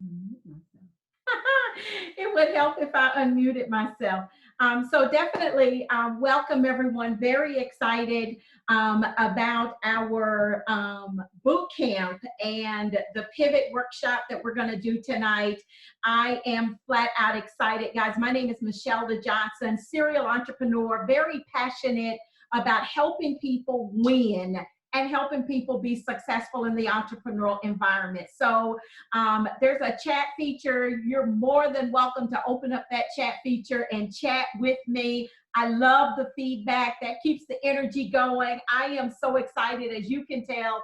Unmute myself. It would help if I unmuted myself. So definitely welcome everyone. Very excited about our boot camp and the pivot workshop that we're going to do tonight. I am flat out excited, guys. My name is Michelle Johnson, serial entrepreneur, very passionate about helping people win and helping people be successful in the entrepreneurial environment. So there's a chat feature. You're more than welcome to open up that chat feature and chat with me. I love the feedback. That keeps the energy going. I am so excited, as you can tell.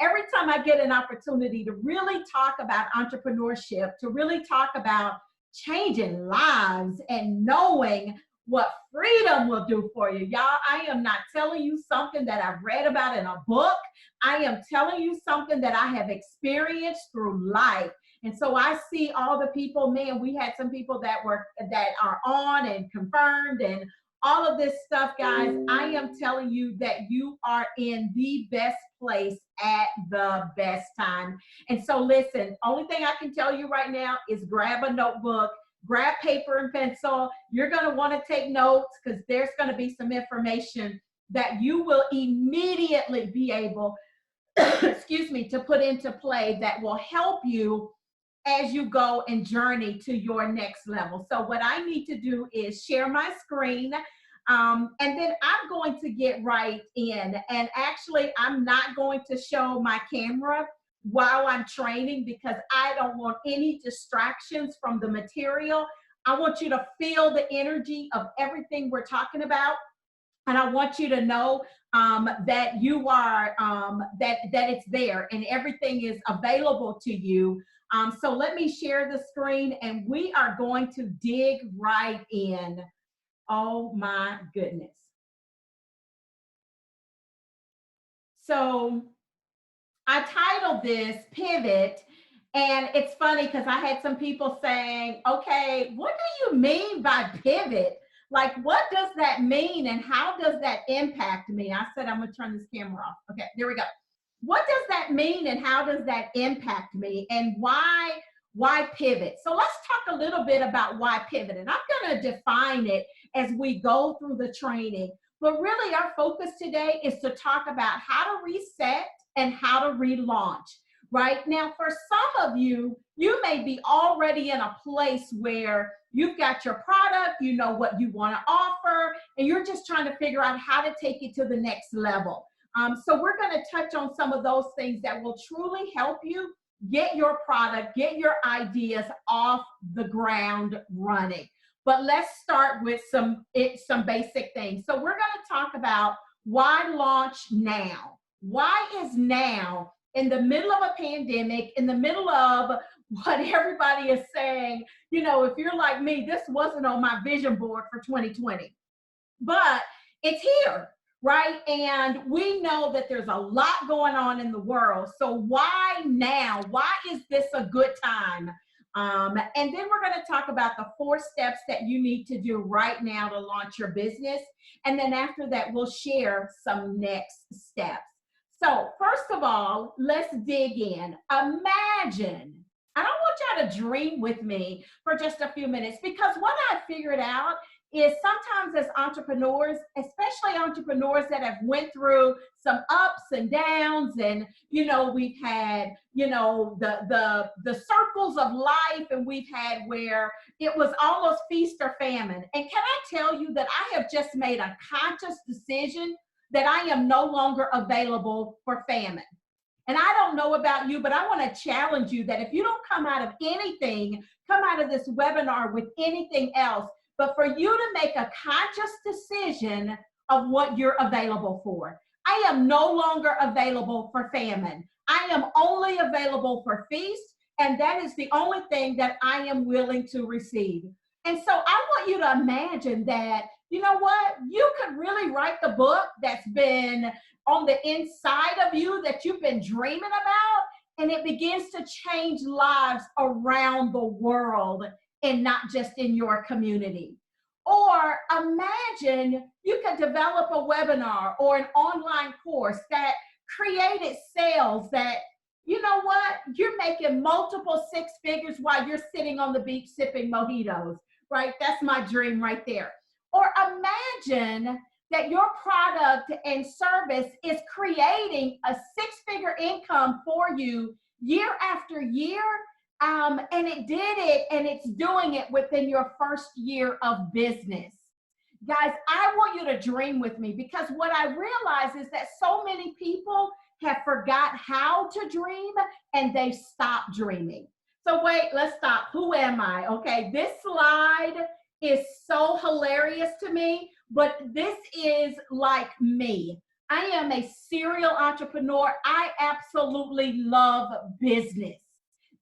Every time I get an opportunity to really talk about entrepreneurship, to really talk about changing lives and knowing what freedom will do for you. Y'all, I am not telling you something that I've read about in a book. I am telling you something that I have experienced through life. And so I see all the people, man, we had some people that are on and confirmed and all of this stuff, guys. I am telling you that you are in the best place at the best time. And so listen, only thing I can tell you right now is grab a notebook, grab paper and pencil. You're going to want to take notes because there's going to be some information that you will immediately be able, excuse me, to put into play that will help you as you go and journey to your next level. So what I need to do is share my screen. And then I'm going to get right in. And actually, I'm not going to show my camera while I'm training because I don't want any distractions from the material. I want you to feel the energy of everything we're talking about. And I want you to know that you are, that it's there and everything is available to you. So let me share the screen and we are going to dig right in. Oh my goodness. So I titled this Pivot, and it's funny because I had some people saying, okay, what do you mean by pivot? Like, what does that mean and how does that impact me? I said, I'm gonna turn this camera off. Okay, there we go. What does that mean and how does that impact me and why pivot? So let's talk a little bit about why pivot, and I'm gonna define it as we go through the training. But really our focus today is to talk about how to reset and how to relaunch. Right now, for some of you, you may be already in a place where you've got your product, you know what you want to offer, and you're just trying to figure out how to take it to the next level. So we're going to touch on some of those things that will truly help you get your product, get your ideas off the ground running. But let's start with some basic things. So we're going to talk about why launch now. Why is now, in the middle of a pandemic, in the middle of what everybody is saying, you know, if you're like me, this wasn't on my vision board for 2020, but it's here, right? And we know that there's a lot going on in the world. So why now? Why is this a good time? And then we're going to talk about the 4 steps that you need to do right now to launch your business. And then after that, we'll share some next steps. So first of all, let's dig in. Imagine, I don't want y'all to dream with me for just a few minutes because what I figured out is sometimes as entrepreneurs, especially entrepreneurs that have went through some ups and downs and, you know, we've had, you know, the circles of life and we've had where it was almost feast or famine. And can I tell you that I have just made a conscious decision that I am no longer available for famine. And I don't know about you, but I want to challenge you that if you don't come out of anything, come out of this webinar with anything else, but for you to make a conscious decision of what you're available for. I am no longer available for famine. I am only available for feast, and that is the only thing that I am willing to receive. And so I want you to imagine that, you know what, you could really write the book that's been on the inside of you that you've been dreaming about, and it begins to change lives around the world and not just in your community. Or imagine you could develop a webinar or an online course that created sales that, you know what, you're making multiple six figures while you're sitting on the beach sipping mojitos, right? That's my dream right there. Or imagine that your product and service is creating a six-figure income for you year after year, and it did it, and it's doing it within your first year of business. Guys, I want you to dream with me, because what I realize is that so many people have forgot how to dream and they stopped dreaming. So wait, let's stop. Who am I? Okay, this slide is so hilarious to me, but this is like me. I am a serial entrepreneur. I absolutely love business.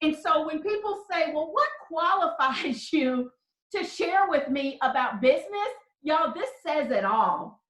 And so when people say, well, what qualifies you to share with me about business? Y'all, this says it all.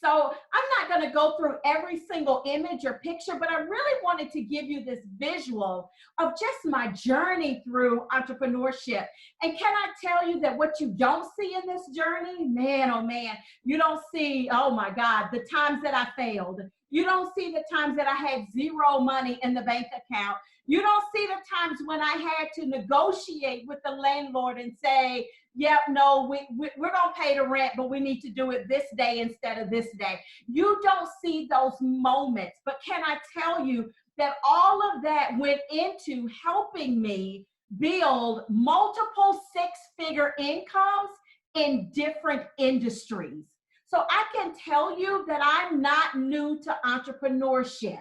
So I'm not going to go through every single image or picture, but I really wanted to give you this visual of just my journey through entrepreneurship. And can I tell you that what you don't see in this journey, man, oh man, you don't see, oh my God, the times that I failed. You don't see the times that I had zero money in the bank account. You don't see the times when I had to negotiate with the landlord and say, yep, no, we're going to pay the rent, but we need to do it this day instead of this day. You don't see those moments, but can I tell you that all of that went into helping me build multiple six-figure incomes in different industries. So I can tell you that I'm not new to entrepreneurship.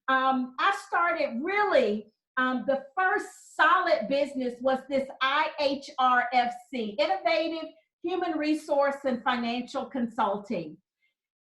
I started really, the first solid business was this IHRFC, Innovative Human Resource and Financial Consulting.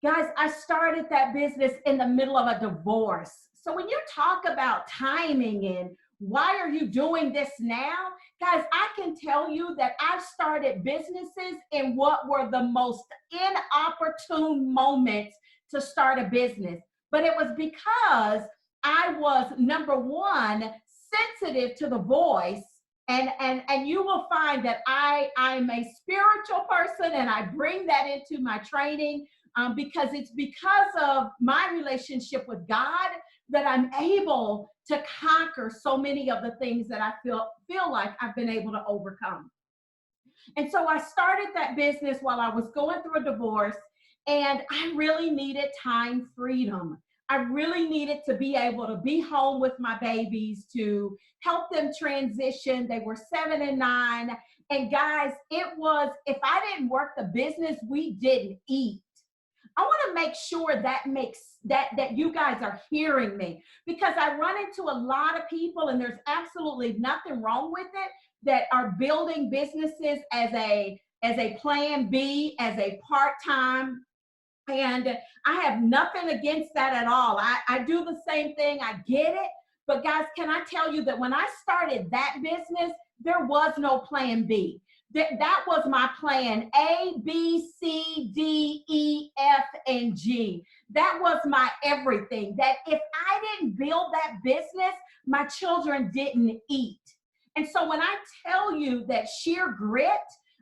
Guys, I started that business in the middle of a divorce. So when you talk about timing and why are you doing this now? Guys, I can tell you that I've started businesses in what were the most inopportune moments to start a business. But it was because I was, number one, sensitive to the voice. And you will find that I'm a spiritual person, and I bring that into my training because it's because of my relationship with God that I'm able to conquer so many of the things that I feel like I've been able to overcome. And so I started that business while I was going through a divorce, and I really needed time freedom. I really needed to be able to be home with my babies, to help them transition. They were 7 and 9. And guys, it was, if I didn't work the business, we didn't eat. I want to make sure that you guys are hearing me, because I run into a lot of people, and there's absolutely nothing wrong with it, that are building businesses as a plan B, as a part-time. And I have nothing against that at all. I do the same thing. I get it. But guys, can I tell you that when I started that business, there was no plan B. That was my plan A, B, C, D, E, F, and G. That was my everything. That if I didn't build that business, my children didn't eat. And so when I tell you that sheer grit,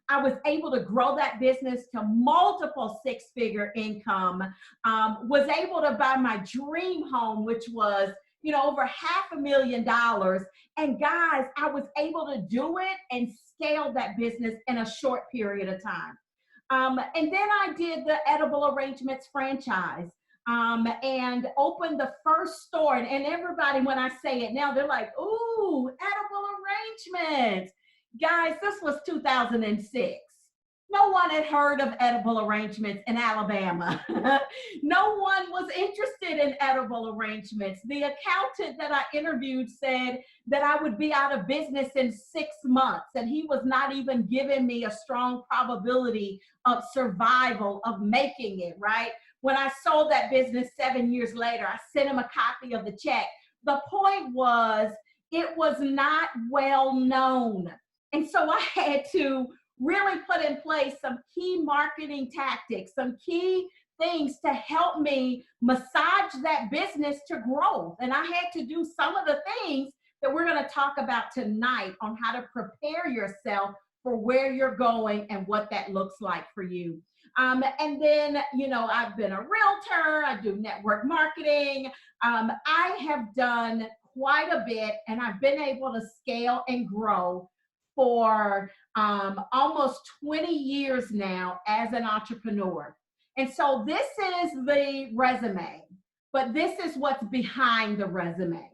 I was able to grow that business to multiple six-figure income, was able to buy my dream home, which was, over $500,000. And guys, I was able to do it and scale that business in a short period of time. And then I did the Edible Arrangements franchise and opened the first store. And everybody, when I say it now, they're like, ooh, Edible Arrangements. Guys, this was 2006. No one had heard of Edible Arrangements in Alabama. No one was interested in Edible Arrangements. The accountant that I interviewed said that I would be out of business in 6 months, and he was not even giving me a strong probability of survival, of making it, right? When I sold that business 7 years later, I sent him a copy of the check. The point was, it was not well known. And so I had to really put in place some key marketing tactics, some key things to help me massage that business to growth. And I had to do some of the things that we're going to talk about tonight on how to prepare yourself for where you're going and what that looks like for you. And then, you know, I've been a realtor, I do network marketing. I have done quite a bit, and I've been able to scale and grow for almost 20 years now as an entrepreneur. And so this is the resume, but this is what's behind the resume.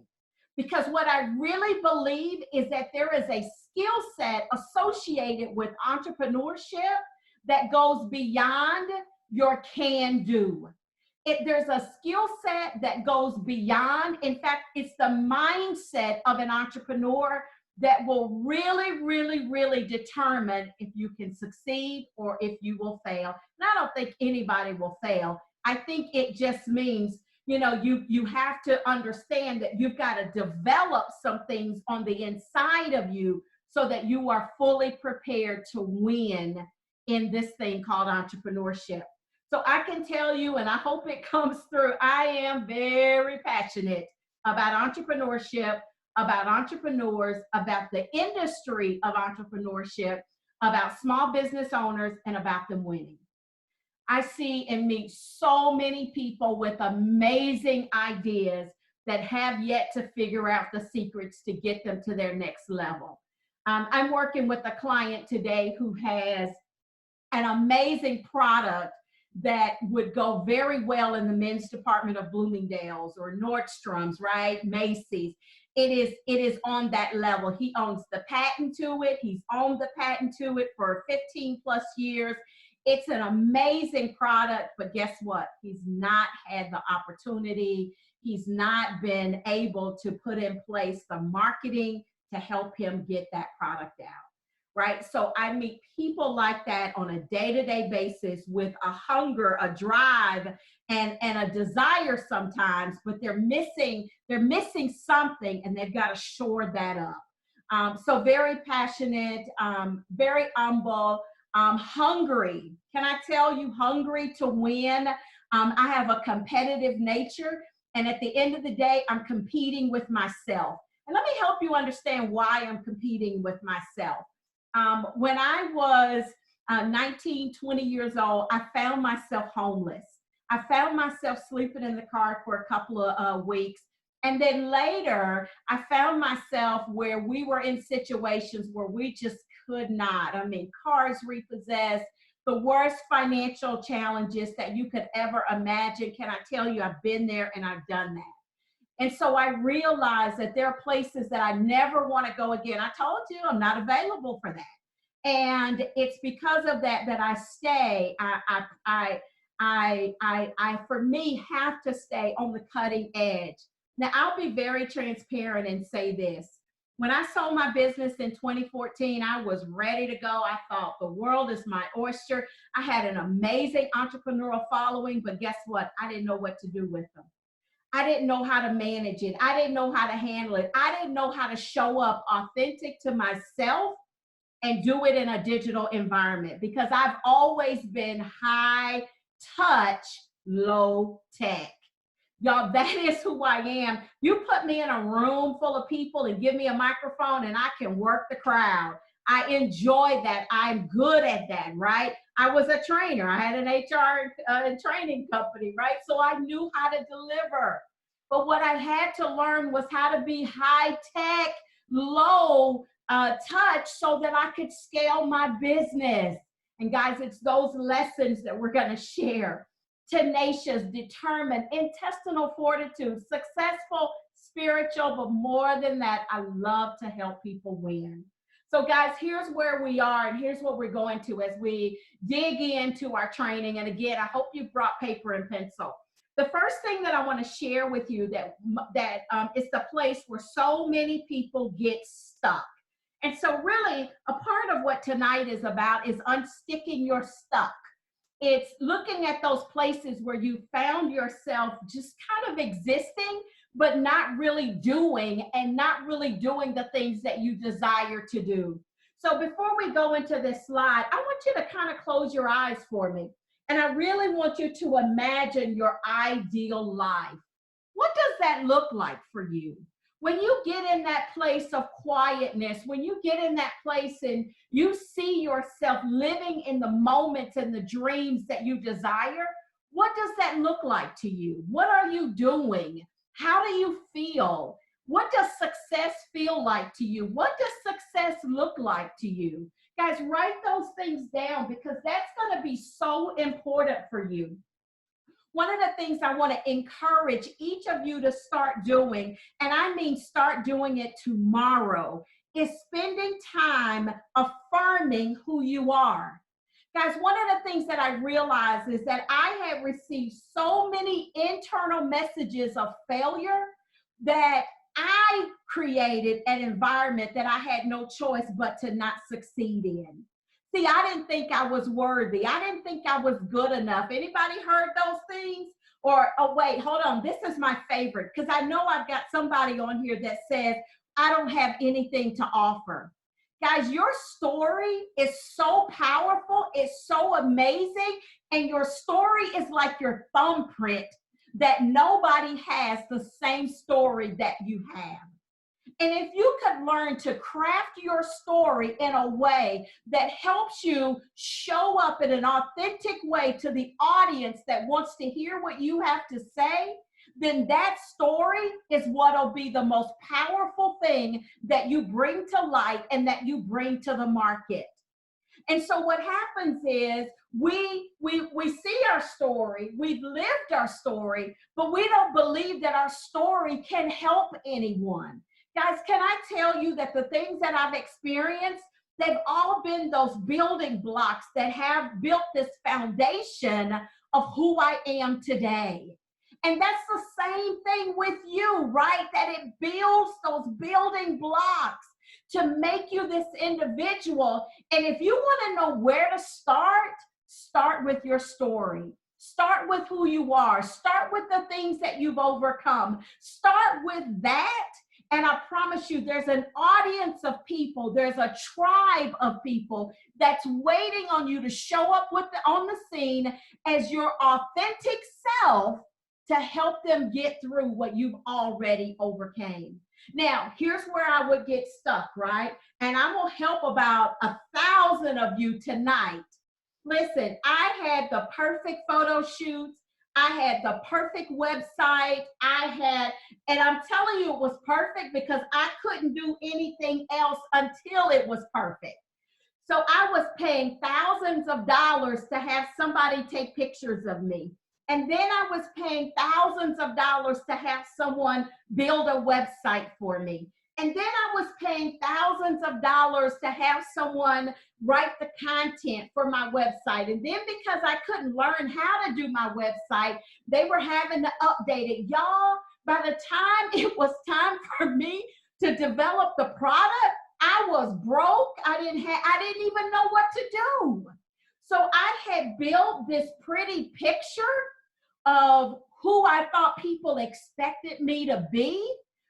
Because what I really believe is that there is a skill set associated with entrepreneurship that goes beyond your can do. There's a skill set that goes beyond. In fact, it's the mindset of an entrepreneur that will really, really, really determine if you can succeed or if you will fail. And I don't think anybody will fail. I think it just means, you know, you have to understand that you've got to develop some things on the inside of you so that you are fully prepared to win in this thing called entrepreneurship. So I can tell you, and I hope it comes through, I am very passionate about entrepreneurship, about entrepreneurs, about the industry of entrepreneurship, about small business owners, and about them winning. I see and meet so many people with amazing ideas that have yet to figure out the secrets to get them to their next level. I'm working with a client today who has an amazing product that would go very well in the men's department of Bloomingdale's or Nordstrom's, right? Macy's. It is on that level. He owns the patent to it. He's owned the patent to it for 15 plus years. It's an amazing product, but guess what? He's not had the opportunity. He's not been able to put in place the marketing to help him get that product out, right? So I meet people like that on a day-to-day basis with a hunger, a drive, and a desire sometimes, but they're missing something, and they've got to shore that up. So very passionate, very humble, hungry. Can I tell you, hungry to win? I have a competitive nature, and at the end of the day, I'm competing with myself. And let me help you understand why I'm competing with myself. When I was 19, 20 years old, I found myself homeless. I found myself sleeping in the car for a couple of weeks. And then later, I found myself where we were in situations where we just could not. I mean, cars repossessed, the worst financial challenges that you could ever imagine. Can I tell you, I've been there and I've done that. And so I realized that there are places that I never want to go again. I told you I'm not available for that. And it's because of that that I stay. I for me, have to stay on the cutting edge. Now, I'll be very transparent and say this. When I sold my business in 2014, I was ready to go. I thought the world is my oyster. I had an amazing entrepreneurial following, but guess what? I didn't know what to do with them. I didn't know how to manage it. I didn't know how to handle it. I didn't know how to show up authentic to myself and do it in a digital environment, because I've always been high touch, low tech. Y'all, that is who I am. You put me in a room full of people and give me a microphone and I can work the crowd. I enjoy that. I'm good at that, right? I was a trainer. I had an HR training company, right? So I knew how to deliver. But what I had to learn was how to be high tech, low touch so that I could scale my business. And guys, it's those lessons that we're going to share. Tenacious, determined, intestinal fortitude, successful, spiritual, but more than that, I love to help people win. So guys, here's where we are, and here's what we're going to as we dig into our training. And again, I hope you brought paper and pencil. The first thing that I want to share with you that is the place where so many people get stuck. And so really, a part of what tonight is about is unsticking your stuck. It's looking at those places where you found yourself just kind of existing, but not really doing the things that you desire to do. So before we go into this slide, I want you to kind of close your eyes for me. And I really want you to imagine your ideal life. What does that look like for you? When you get in that place of quietness, when you get in that place and you see yourself living in the moments and the dreams that you desire, what does that look like to you? What are you doing? How do you feel? What does success feel like to you? What does success look like to you? Guys, write those things down because that's going to be so important for you. One of the things I want to encourage each of you to start doing, and I mean start doing it tomorrow, is spending time affirming who you are. Guys, one of the things that I realized is that I had received so many internal messages of failure that I created an environment that I had no choice but to not succeed in. See, I didn't think I was worthy. I didn't think I was good enough. Anybody heard those things? Or, oh, wait, hold on. This is my favorite because I know I've got somebody on here that says, I don't have anything to offer. Guys, your story is so powerful. It's so amazing. And your story is like your thumbprint that nobody has the same story that you have. And if you could learn to craft your story in a way that helps you show up in an authentic way to the audience that wants to hear what you have to say, then that story is what will be the most powerful thing that you bring to light and that you bring to the market. And so what happens is we see our story, we've lived our story, but we don't believe that our story can help anyone. Guys, can I tell you that the things that I've experienced, they've all been those building blocks that have built this foundation of who I am today. And that's the same thing with you, right? That it builds those building blocks to make you this individual. And if you want to know where to start with your story. Start with who you are. Start with the things that you've overcome. Start with that. And I promise you, there's an audience of people, there's a tribe of people that's waiting on you to show up on the scene as your authentic self to help them get through what you've already overcame. Now, here's where I would get stuck, right? And I'm going to help about 1,000 of you tonight. Listen, I had the perfect photo shoots. I had the perfect website. And I'm telling you it was perfect because I couldn't do anything else until it was perfect. So I was paying thousands of dollars to have somebody take pictures of me. And then I was paying thousands of dollars to have someone build a website for me. And then I was paying thousands of dollars to have someone write the content for my website. And then because I couldn't learn how to do my website, they were having to update it. Y'all, by the time it was time for me to develop the product, I was broke. I didn't even know what to do. So I had built this pretty picture of who I thought people expected me to be,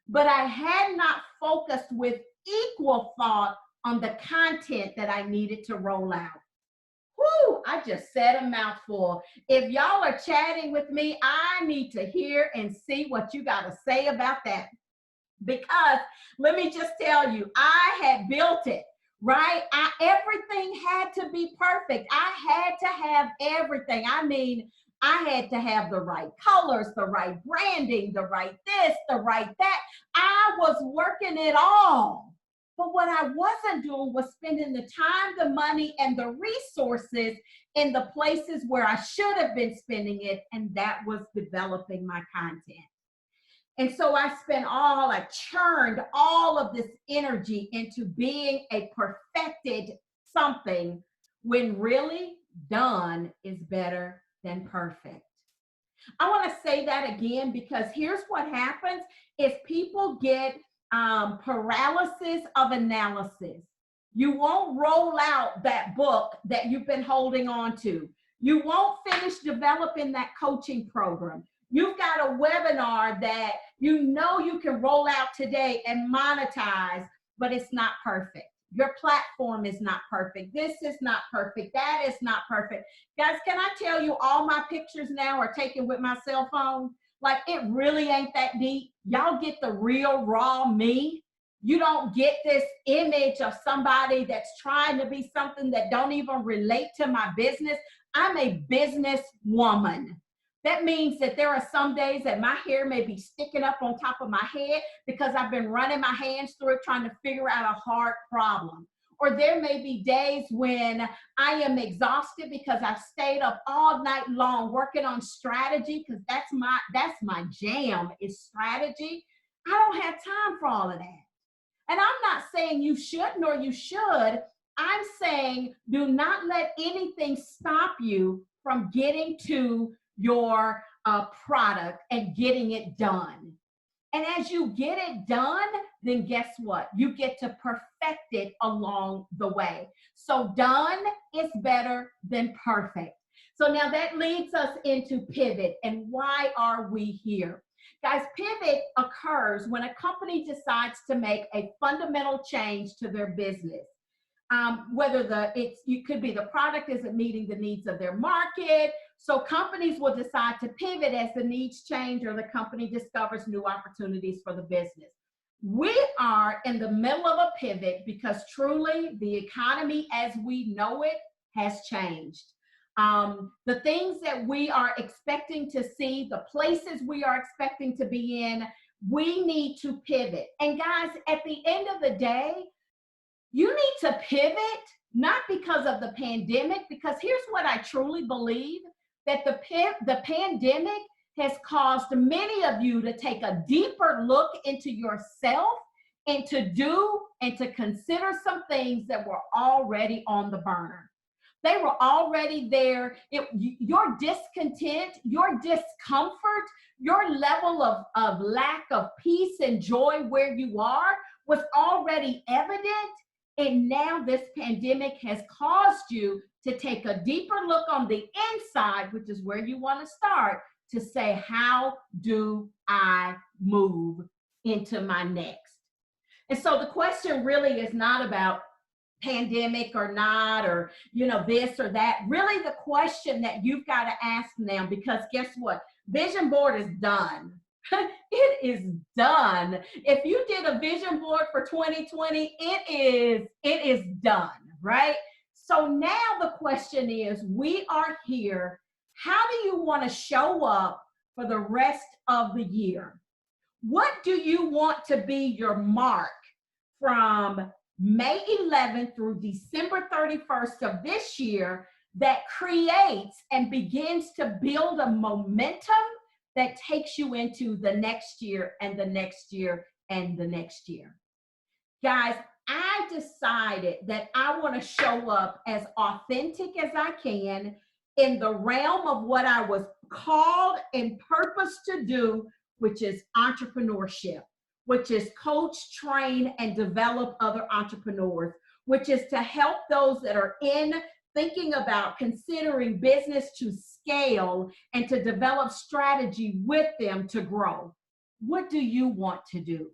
but I had not focused with equal thought on the content that I needed to roll out. Whoo, I just said a mouthful. If y'all are chatting with me, I need to hear and see what you got to say about that. Because let me just tell you, I had built it, right? Everything had to be perfect. I had to have everything. I mean, I had to have the right colors, the right branding, the right this, the right that. I was working it all. But what I wasn't doing was spending the time, the money, and the resources in the places where I should have been spending it, and that was developing my content. And so I churned all of this energy into being a perfected something when really done is better than perfect. I want to say that again because here's what happens is people get paralysis of analysis. You won't roll out that book that you've been holding on to. You won't finish developing that coaching program. You've got a webinar that you know you can roll out today and monetize, but it's not perfect. Your platform is not perfect. This is not perfect. That is not perfect. Guys, can I tell you all my pictures now are taken with my cell phone? Like, it really ain't that deep. Y'all get the real, raw me. You don't get this image of somebody that's trying to be something that don't even relate to my business. I'm a business woman. That means that there are some days that my hair may be sticking up on top of my head because I've been running my hands through it trying to figure out a hard problem. Or there may be days when I am exhausted because I've stayed up all night long working on strategy, because that's my jam, is strategy. I don't have time for all of that. And I'm not saying you should nor you should. I'm saying do not let anything stop you from getting to your product and getting it done. And as you get it done, then guess what? You get to perfect it along the way. So done is better than perfect. So now that leads us into pivot. And why are we here? Guys, pivot occurs when a company decides to make a fundamental change to their business. Whether it could be the product isn't meeting the needs of their market. So companies will decide to pivot as the needs change or the company discovers new opportunities for the business. We are in the middle of a pivot because truly the economy as we know it has changed. The things that we are expecting to see, the places we are expecting to be in, we need to pivot. And guys, at the end of the day, you need to pivot, not because of the pandemic, because here's what I truly believe, that the pandemic has caused many of you to take a deeper look into yourself and to do and to consider some things that were already on the burner. They were already there. Your discontent, your discomfort, your level of lack of peace and joy where you are was already evident. And now this pandemic has caused you to take a deeper look on the inside, which is where you want to start, to say, how do I move into my next? And so the question really is not about pandemic or not, or, this or that. Really the question that you've got to ask now, because guess what? Vision board is done. It is done. If you did a vision board for 2020, it is done, right? So now the question is, we are here. How do you want to show up for the rest of the year? What do you want to be your mark from May 11th through December 31st of this year that creates and begins to build a momentum that takes you into the next year and the next year and the next year? Guys, I decided that I want to show up as authentic as I can in the realm of what I was called and purposed to do, which is entrepreneurship, which is coach, train, and develop other entrepreneurs, which is to help those that are thinking about considering business to scale and to develop strategy with them to grow. What do you want to do?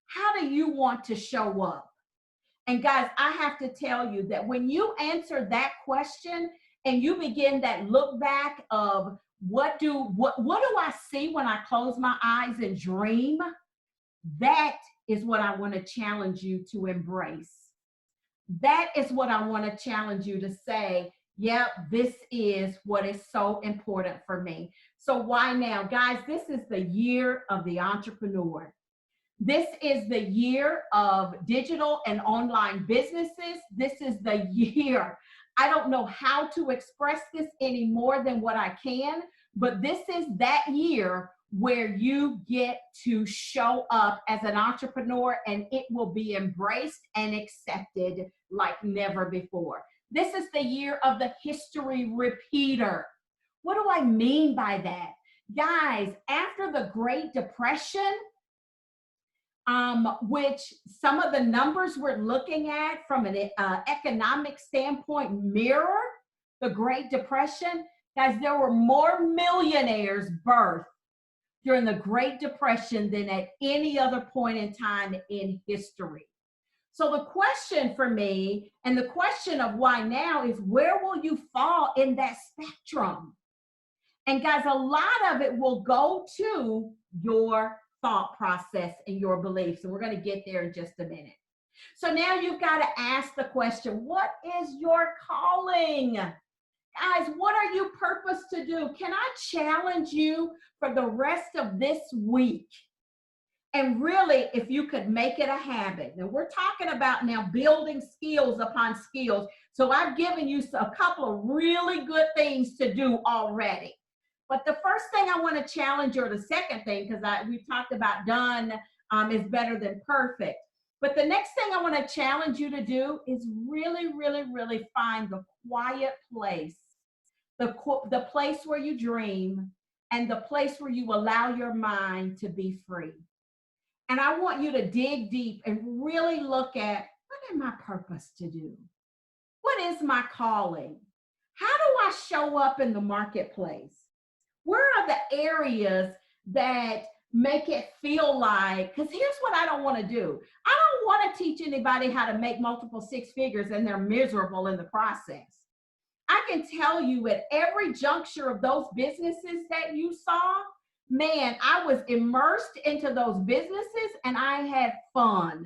How do you want to show up? And guys, I have to tell you that when you answer that question and you begin that look back of what do I see when I close my eyes and dream? That is what I want to challenge you to embrace. That is what I want to challenge you to say, yep, this is what is so important for me. So why now? Guys, this is the year of the entrepreneur. This is the year of digital and online businesses. This is the year. I don't know how to express this any more than what I can, but this is that year where you get to show up as an entrepreneur and it will be embraced and accepted like never before. This is the year of the history repeater. What do I mean by that? Guys, after the Great Depression, which some of the numbers we're looking at from an economic standpoint mirror the Great Depression, guys, there were more millionaires birthed during the Great Depression than at any other point in time in history. So the question for me, and the question of why now, is where will you fall in that spectrum? And guys, a lot of it will go to your thought process and your beliefs. And we're going to get there in just a minute. So now you've got to ask the question, what is your calling? Guys, what are you purposed to do? Can I challenge you for the rest of this week? And really, if you could make it a habit. Now, we're talking about now building skills upon skills. So I've given you a couple of really good things to do already. But the first thing I want to challenge you, or the second thing, because we've talked about done is better than perfect. But the next thing I want to challenge you to do is really, really, really find the quiet place, the place where you dream, and the place where you allow your mind to be free. And I want you to dig deep and really look at, what am I purposed to do? What is my calling? How do I show up in the marketplace? Where are the areas that make it feel like, because here's what I don't want to do. I don't want to teach anybody how to make multiple six figures and they're miserable in the process. I can tell you at every juncture of those businesses that you saw, man, I was immersed into those businesses and I had fun.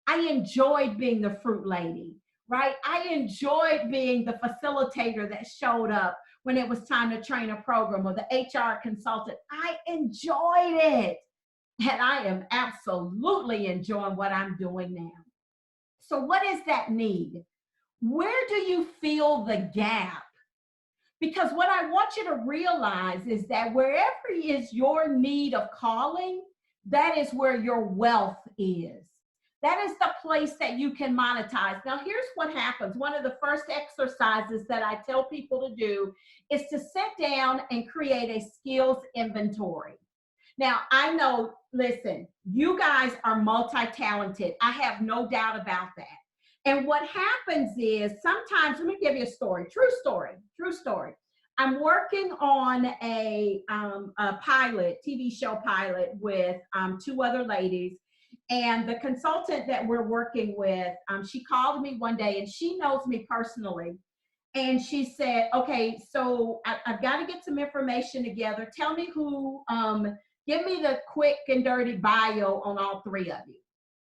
I enjoyed being the fruit lady, right? I enjoyed being the facilitator that showed up when it was time to train a program, or the HR consultant. I enjoyed it. And I am absolutely enjoying what I'm doing now. So what is that need? Where do you feel the gap? Because what I want you to realize is that wherever is your need of calling, that is where your wealth is. That is the place that you can monetize. Now, here's what happens. One of the first exercises that I tell people to do is to sit down and create a skills inventory. Now, I know, listen, you guys are multi-talented. I have no doubt about that. And what happens is sometimes, let me give you a story, true story. I'm working on a pilot, TV show pilot with two other ladies. And the consultant that we're working with, she called me one day, and she knows me personally. And she said, okay, so I've got to get some information together. Tell me who, give me the quick and dirty bio on all three of you.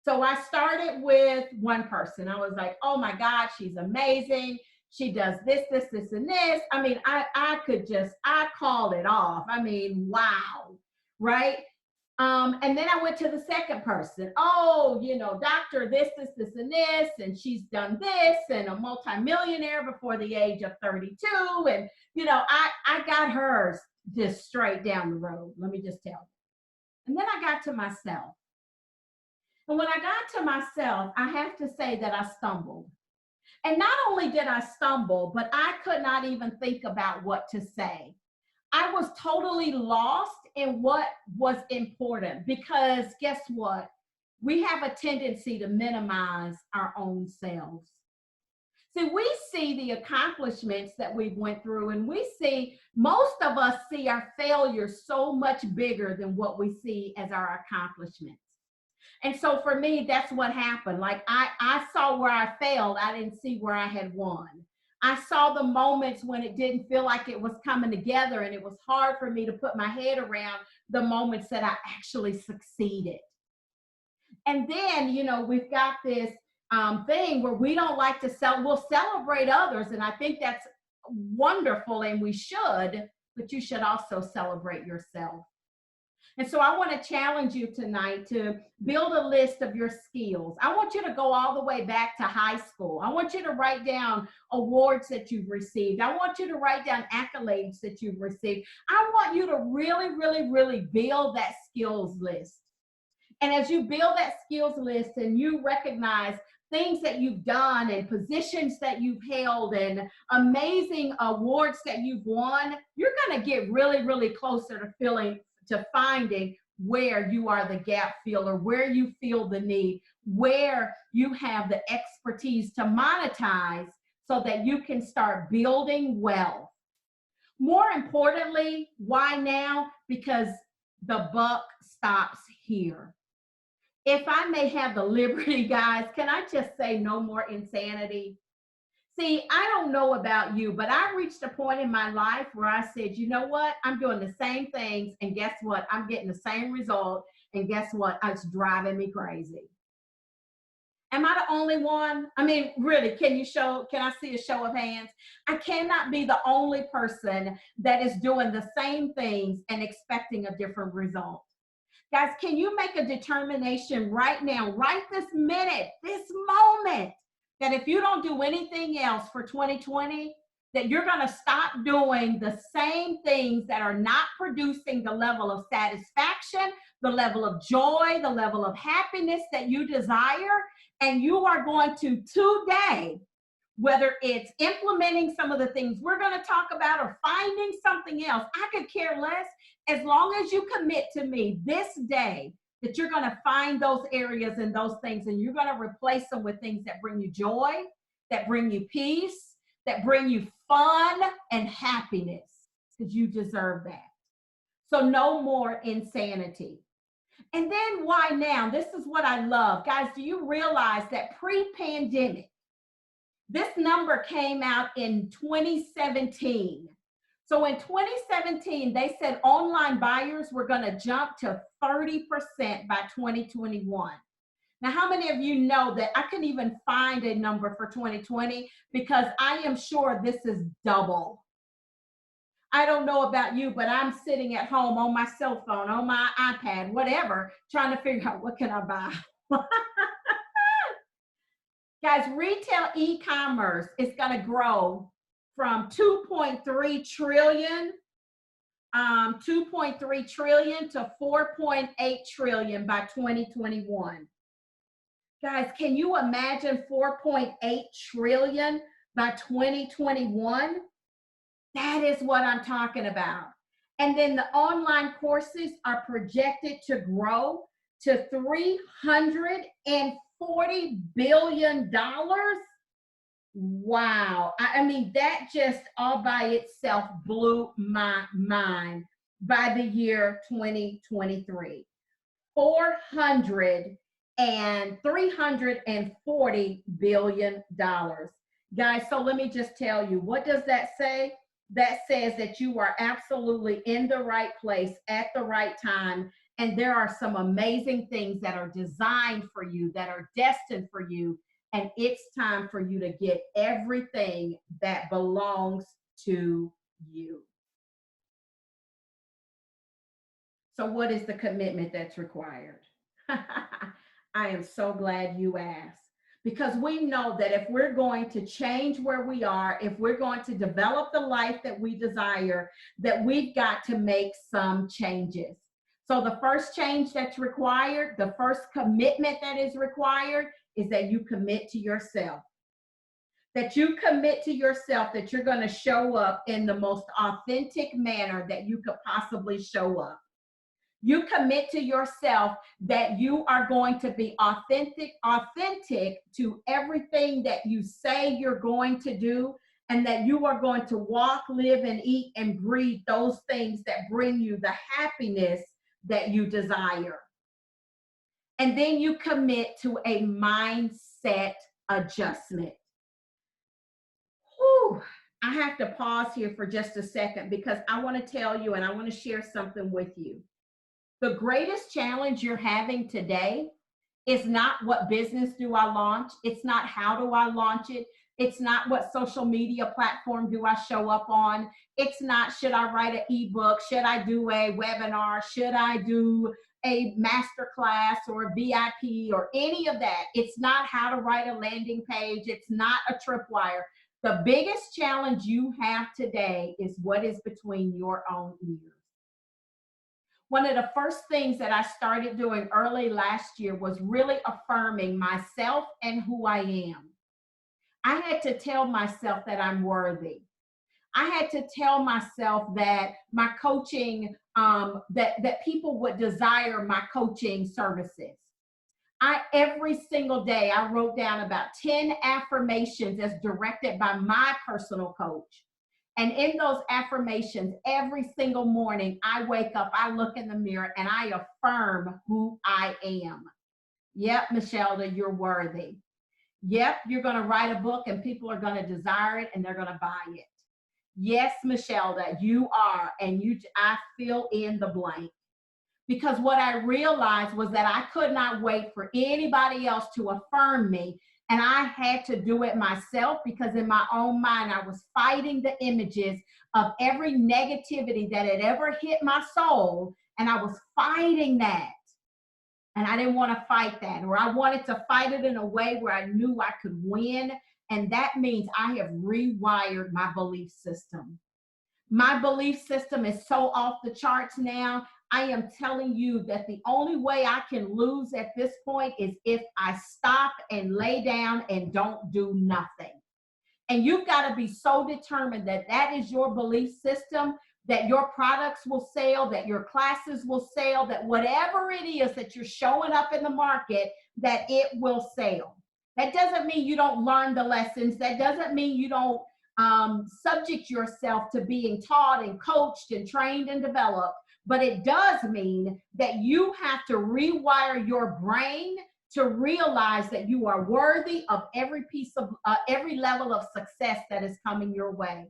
So I started with one person. I was like, oh my God, she's amazing. She does this, this, this, and this. I mean, I called it off. I mean, wow, right? And then I went to the second person. Oh, you know, doctor, this, and this, and she's done this, and a multimillionaire before the age of 32. And, you know, I got hers just straight down the road. Let me just tell you. And then I got to myself. And when I got to myself, I have to say that I stumbled. And not only did I stumble, but I could not even think about what to say. I was totally lost in what was important, because guess what? We have a tendency to minimize our own selves. See, we see the accomplishments that we've went through, and most of us see our failures so much bigger than what we see as our accomplishments. And so for me, that's what happened. Like I saw where I failed. I didn't see where I had won. I saw the moments when it didn't feel like it was coming together, and it was hard for me to put my head around the moments that I actually succeeded. And then, you know, we've got this thing where we don't like to we'll celebrate others. And I think that's wonderful, and we should, but you should also celebrate yourself. And so I want to challenge you tonight to build a list of your skills. I want you to go all the way back to high school. I want you to write down awards that you've received. I want you to write down accolades that you've received. I want you to really, really, really build that skills list. And as you build that skills list and you recognize things that you've done and positions that you've held and amazing awards that you've won, you're going to get really, really closer to finding where you are the gap filler, where you feel the need, where you have the expertise to monetize so that you can start building wealth. More importantly, why now? Because the buck stops here. If I may have the liberty, guys, can I just say no more insanity? See, I don't know about you, but I reached a point in my life where I said, you know what? I'm doing the same things. And guess what? I'm getting the same result. And guess what? It's driving me crazy. Am I the only one? I mean, really, can I see a show of hands? I cannot be the only person that is doing the same things and expecting a different result. Guys, can you make a determination right now, right this minute, this moment, that if you don't do anything else for 2020, that you're going to stop doing the same things that are not producing the level of satisfaction, the level of joy, the level of happiness that you desire, and you are going to today, whether it's implementing some of the things we're going to talk about or finding something else, I could care less, as long as you commit to me this day that you're going to find those areas and those things, and you're going to replace them with things that bring you joy, that bring you peace, that bring you fun and happiness, because you deserve that. So no more insanity. And then why now? This is what I love. Guys, do you realize that pre-pandemic, this number came out in 2017. So in 2017, they said online buyers were going to jump to 30% by 2021. Now, how many of you know that I couldn't even find a number for 2020 because I am sure this is double. I don't know about you, but I'm sitting at home on my cell phone, on my iPad, whatever, trying to figure out what can I buy. Guys, retail e-commerce is going to grow from 2.3 trillion to 4.8 trillion by 2021. Guys, can you imagine 4.8 trillion by 2021? That is what I'm talking about. And then the online courses are projected to grow to $340 billion. Wow. I mean, that just all by itself blew my mind by the year 2023. $340 billion. Guys, so let me just tell you, what does that say? That says that you are absolutely in the right place at the right time. And there are some amazing things that are designed for you, that are destined for you. And it's time for you to get everything that belongs to you. So what is the commitment that's required? I am so glad you asked. Because we know that if we're going to change where we are, if we're going to develop the life that we desire, that we've got to make some changes. So the first change that's required, the first commitment that is required, is that you commit to yourself. That you commit to yourself that you're going to show up in the most authentic manner that you could possibly show up. You commit to yourself that you are going to be authentic to everything that you say you're going to do, and that you are going to walk, live, and eat and breathe those things that bring you the happiness that you desire. And then you commit to a mindset adjustment. Whew. I have to pause here for just a second because I want to tell you and I want to share something with you. The greatest challenge you're having today is not what business do I launch. It's not how do I launch it. It's not what social media platform do I show up on. It's not should I write an ebook, should I do a webinar, should I do a master class or a VIP or any of that. It's not how to write a landing page. It's not a tripwire. The biggest challenge you have today is what is between your own ears. One of the first things that I started doing early last year was really affirming myself and who I am. I had to tell myself that I'm worthy. I had to tell myself that my coaching, that people would desire my coaching services. Every single day, I wrote down about 10 affirmations as directed by my personal coach. And in those affirmations, every single morning, I wake up, I look in the mirror, and I affirm who I am. Yep, Michelle, you're worthy. Yep, you're going to write a book and people are going to desire it and they're going to buy it. Yes, Michelle, that you are, and I fill in the blank. Because what I realized was that I could not wait for anybody else to affirm me. And I had to do it myself, because in my own mind, I was fighting the images of every negativity that had ever hit my soul. And I was fighting that. And I didn't want to fight that, or I wanted to fight it in a way where I knew I could win. And that means I have rewired my belief system. My belief system is so off the charts now. I am telling you that the only way I can lose at this point is if I stop and lay down and don't do nothing. And you've got to be so determined that that is your belief system, that your products will sell, that your classes will sell, that whatever it is that you're showing up in the market, that it will sell. That doesn't mean you don't learn the lessons. That doesn't mean you don't subject yourself to being taught and coached and trained and developed. But it does mean that you have to rewire your brain to realize that you are worthy of every piece of every level of success that is coming your way.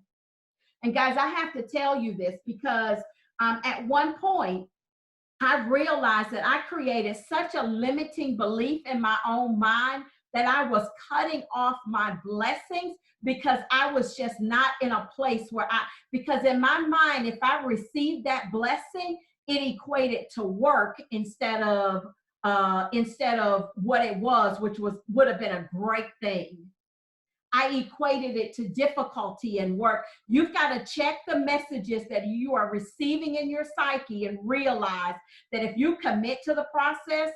And guys, I have to tell you this because at one point, I realized that I created such a limiting belief in my own mind that I was cutting off my blessings, because I was just not in a place where because in my mind, if I received that blessing, it equated to work instead of what it was, which would have been a great thing. I equated it to difficulty and work. You've got to check the messages that you are receiving in your psyche and realize that if you commit to the process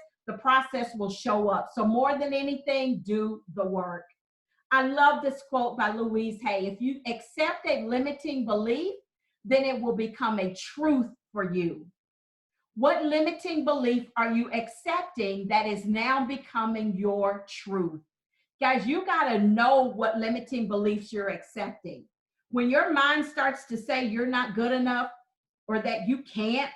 will show up. So more than anything, do the work. I love this quote by Louise Hay. If you accept a limiting belief, then it will become a truth for you. What limiting belief are you accepting that is now becoming your truth? Guys, you got to know what limiting beliefs you're accepting. When your mind starts to say you're not good enough, or that you can't,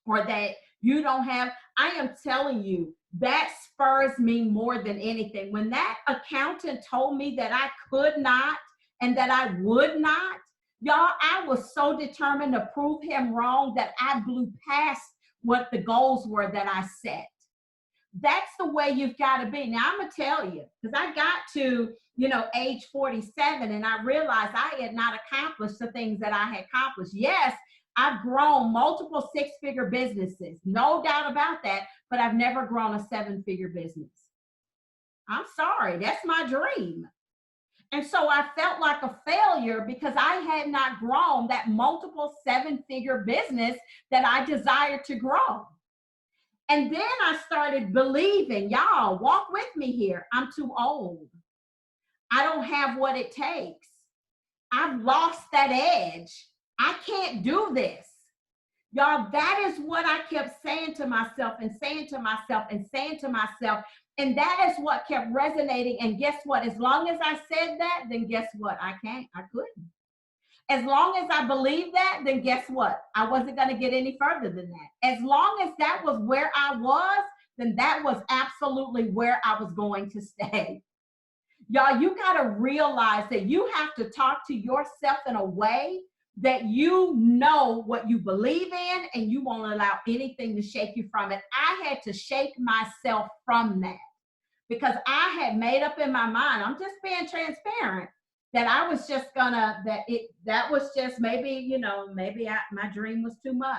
or that you don't have, I am telling you, that spurs me more than anything. When that accountant told me that I could not and that I would not, y'all, I was so determined to prove him wrong that I blew past what the goals were that I set. That's the way you've got to be. Now, I'm going to tell you, because I got to, age 47, and I realized I had not accomplished the things that I had accomplished. Yes, I've grown multiple six-figure businesses, no doubt about that, but I've never grown a seven-figure business. I'm sorry, that's my dream. And so I felt like a failure because I had not grown that multiple seven-figure business that I desired to grow. And then I started believing, y'all, walk with me here, I'm too old. I don't have what it takes. I've lost that edge. I can't do this. Y'all, that is what I kept saying to myself and saying to myself and saying to myself. And that is what kept resonating. And guess what? As long as I said that, then guess what? I couldn't. As long as I believed that, then guess what? I wasn't going to get any further than that. As long as that was where I was, then that was absolutely where I was going to stay. Y'all, you got to realize that you have to talk to yourself in a way that you know what you believe in, and you won't allow anything to shake you from it. I had to shake myself from that because I had made up in my mind, I'm just being transparent, that I was just gonna, that was just maybe, my dream was too much.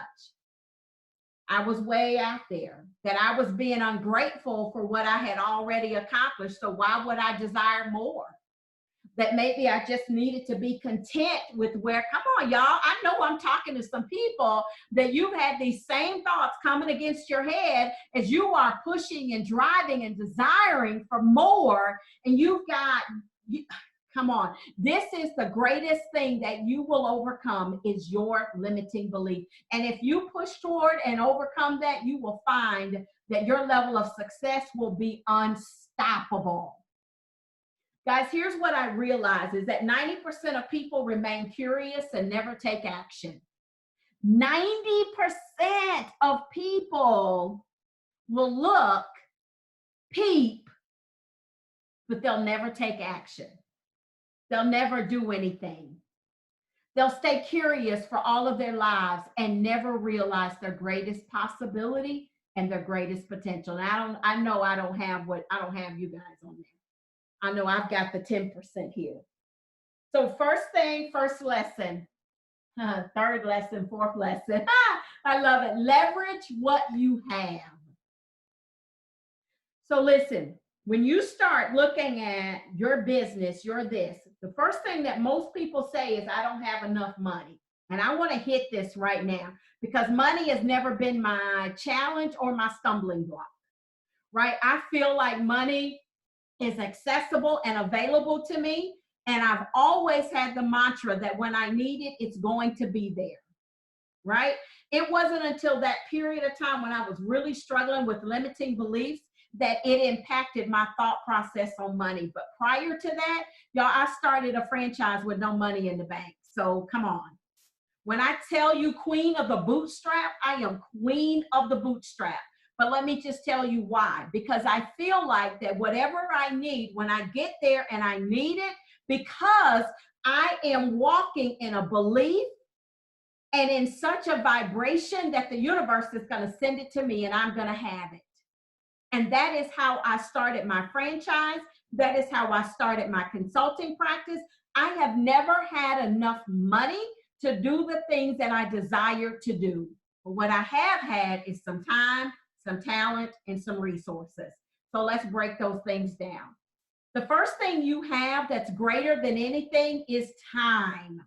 I was way out there, that I was being ungrateful for what I had already accomplished. So why would I desire more? That maybe I just needed to be content with where, come on, y'all. I know I'm talking to some people that you've had these same thoughts coming against your head as you are pushing and driving and desiring for more. And come on, this is the greatest thing that you will overcome is your limiting belief. And if you push toward and overcome that, you will find that your level of success will be unstoppable. Guys, here's what I realize is that 90% of people remain curious and never take action. 90% of people will look, peep, but they'll never take action. They'll never do anything. They'll stay curious for all of their lives and never realize their greatest possibility and their greatest potential. And I know I don't have you guys on there. I know I've got the 10% here. So first thing, first lesson, third lesson, fourth lesson. I love it. Leverage what you have. So listen, when you start looking at your business, the first thing that most people say is, I don't have enough money. And I want to hit this right now because money has never been my challenge or my stumbling block, right? I feel like money is accessible and available to me. And I've always had the mantra that when I need it, it's going to be there, right? It wasn't until that period of time when I was really struggling with limiting beliefs that it impacted my thought process on money. But prior to that, y'all, I started a franchise with no money in the bank. So come on. When I tell you queen of the bootstrap, I am queen of the bootstrap. But let me just tell you why. Because I feel like that whatever I need, when I get there and I need it, because I am walking in a belief and in such a vibration that the universe is going to send it to me and I'm going to have it. And that is how I started my franchise. That is how I started my consulting practice. I have never had enough money to do the things that I desire to do. But what I have had is some time, some talent, and some resources. So let's break those things down. The first thing you have that's greater than anything is time.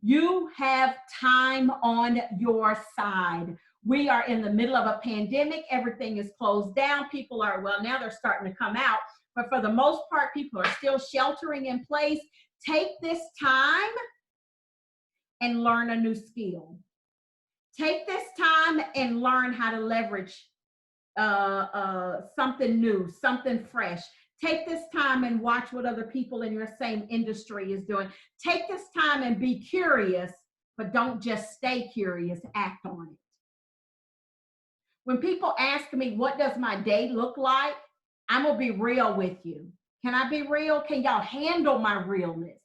You have time on your side. We are in the middle of a pandemic. Everything is closed down. People are, well, now they're starting to come out. But for the most part, people are still sheltering in place. Take this time and learn a new skill. Take this time and learn how to leverage something new, something fresh. Take this time and watch what other people in your same industry is doing. Take this time and be curious, but don't just stay curious, act on it. When people ask me, what does my day look like? I'm gonna be real with you. Can I be real? Can y'all handle my realness?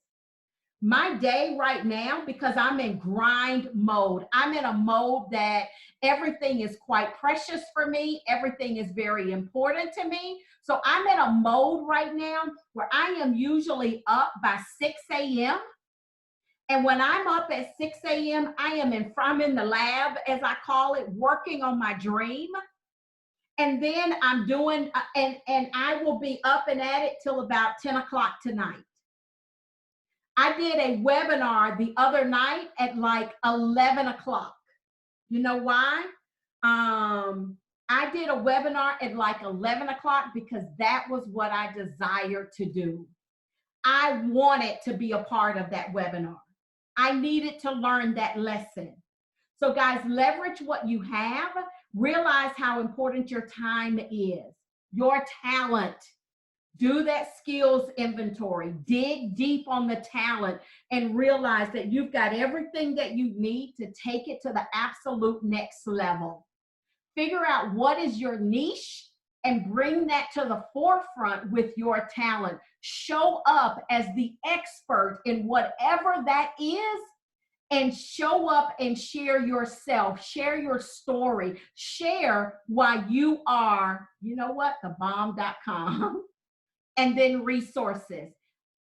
My day right now, because I'm in grind mode, I'm in a mode that everything is quite precious for me. Everything is very important to me. So I'm in a mode right now where I am usually up by 6 a.m. And when I'm up at 6 a.m., I'm in the lab, as I call it, working on my dream. And then I'm doing, and I will be up and at it till about 10 o'clock tonight. I did a webinar the other night at like 11 o'clock. You know why? I did a webinar at like 11 o'clock because that was what I desired to do. I wanted to be a part of that webinar. I needed to learn that lesson. So guys, leverage what you have. Realize how important your time is, your talent. Do that skills inventory. Dig deep on the talent and realize that you've got everything that you need to take it to the absolute next level. Figure out what is your niche and bring that to the forefront with your talent. Show up as the expert in whatever that is and show up and share yourself, share your story, share why you are, you know what, thebomb.com. And then resources.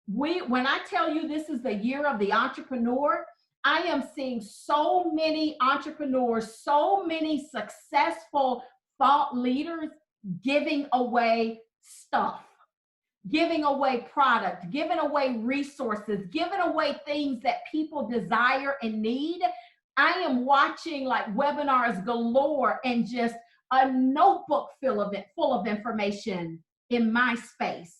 When I tell you this is the year of the entrepreneur, I am seeing so many entrepreneurs, so many successful thought leaders giving away stuff, giving away product, giving away resources, giving away things that people desire and need. I am watching like webinars galore and just a notebook full of information in my space.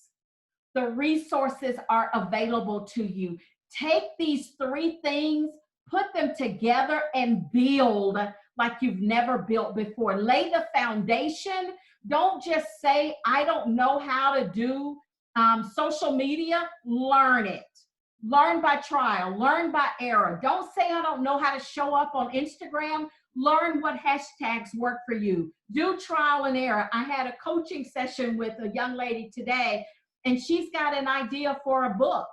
The resources are available to you. Take these 3 things, put them together and build like you've never built before. Lay the foundation. Don't just say, I don't know how to do social media. Learn it. Learn by trial. Learn by error. Don't say, I don't know how to show up on Instagram. Learn what hashtags work for you. Do trial and error. I had a coaching session with a young lady today, and she's got an idea for a book.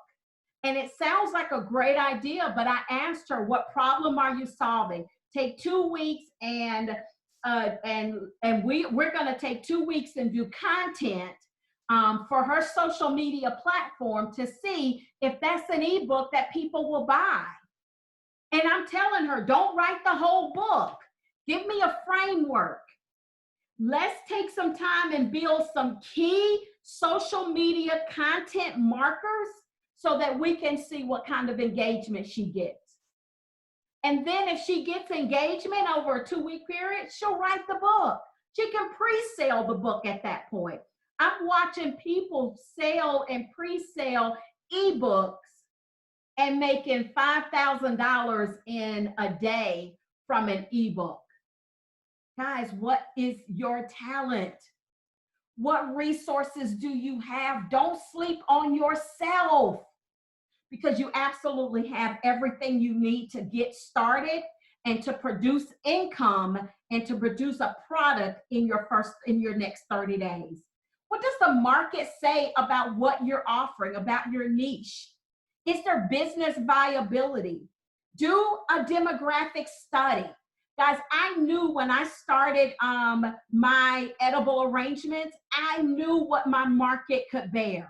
And it sounds like a great idea, but I asked her, what problem are you solving? Take 2 weeks and we're going to take 2 weeks and do content for her social media platform to see if that's an ebook that people will buy. And I'm telling her, don't write the whole book. Give me a framework. Let's take some time and build some key social media content markers so that we can see what kind of engagement she gets. And then if she gets engagement over a 2-week period, she'll write the book. She can pre-sale the book at that point. I'm watching people sell and pre-sale ebooks and making $5,000 in a day from an ebook. Guys, what is your talent? What resources do you have? Don't sleep on yourself, because you absolutely have everything you need to get started and to produce income and to produce a product in your next 30 days. What does the market say about what you're offering, about your niche? Is there business viability? Do a demographic study. Guys, I knew when I started my edible arrangements, I knew what my market could bear.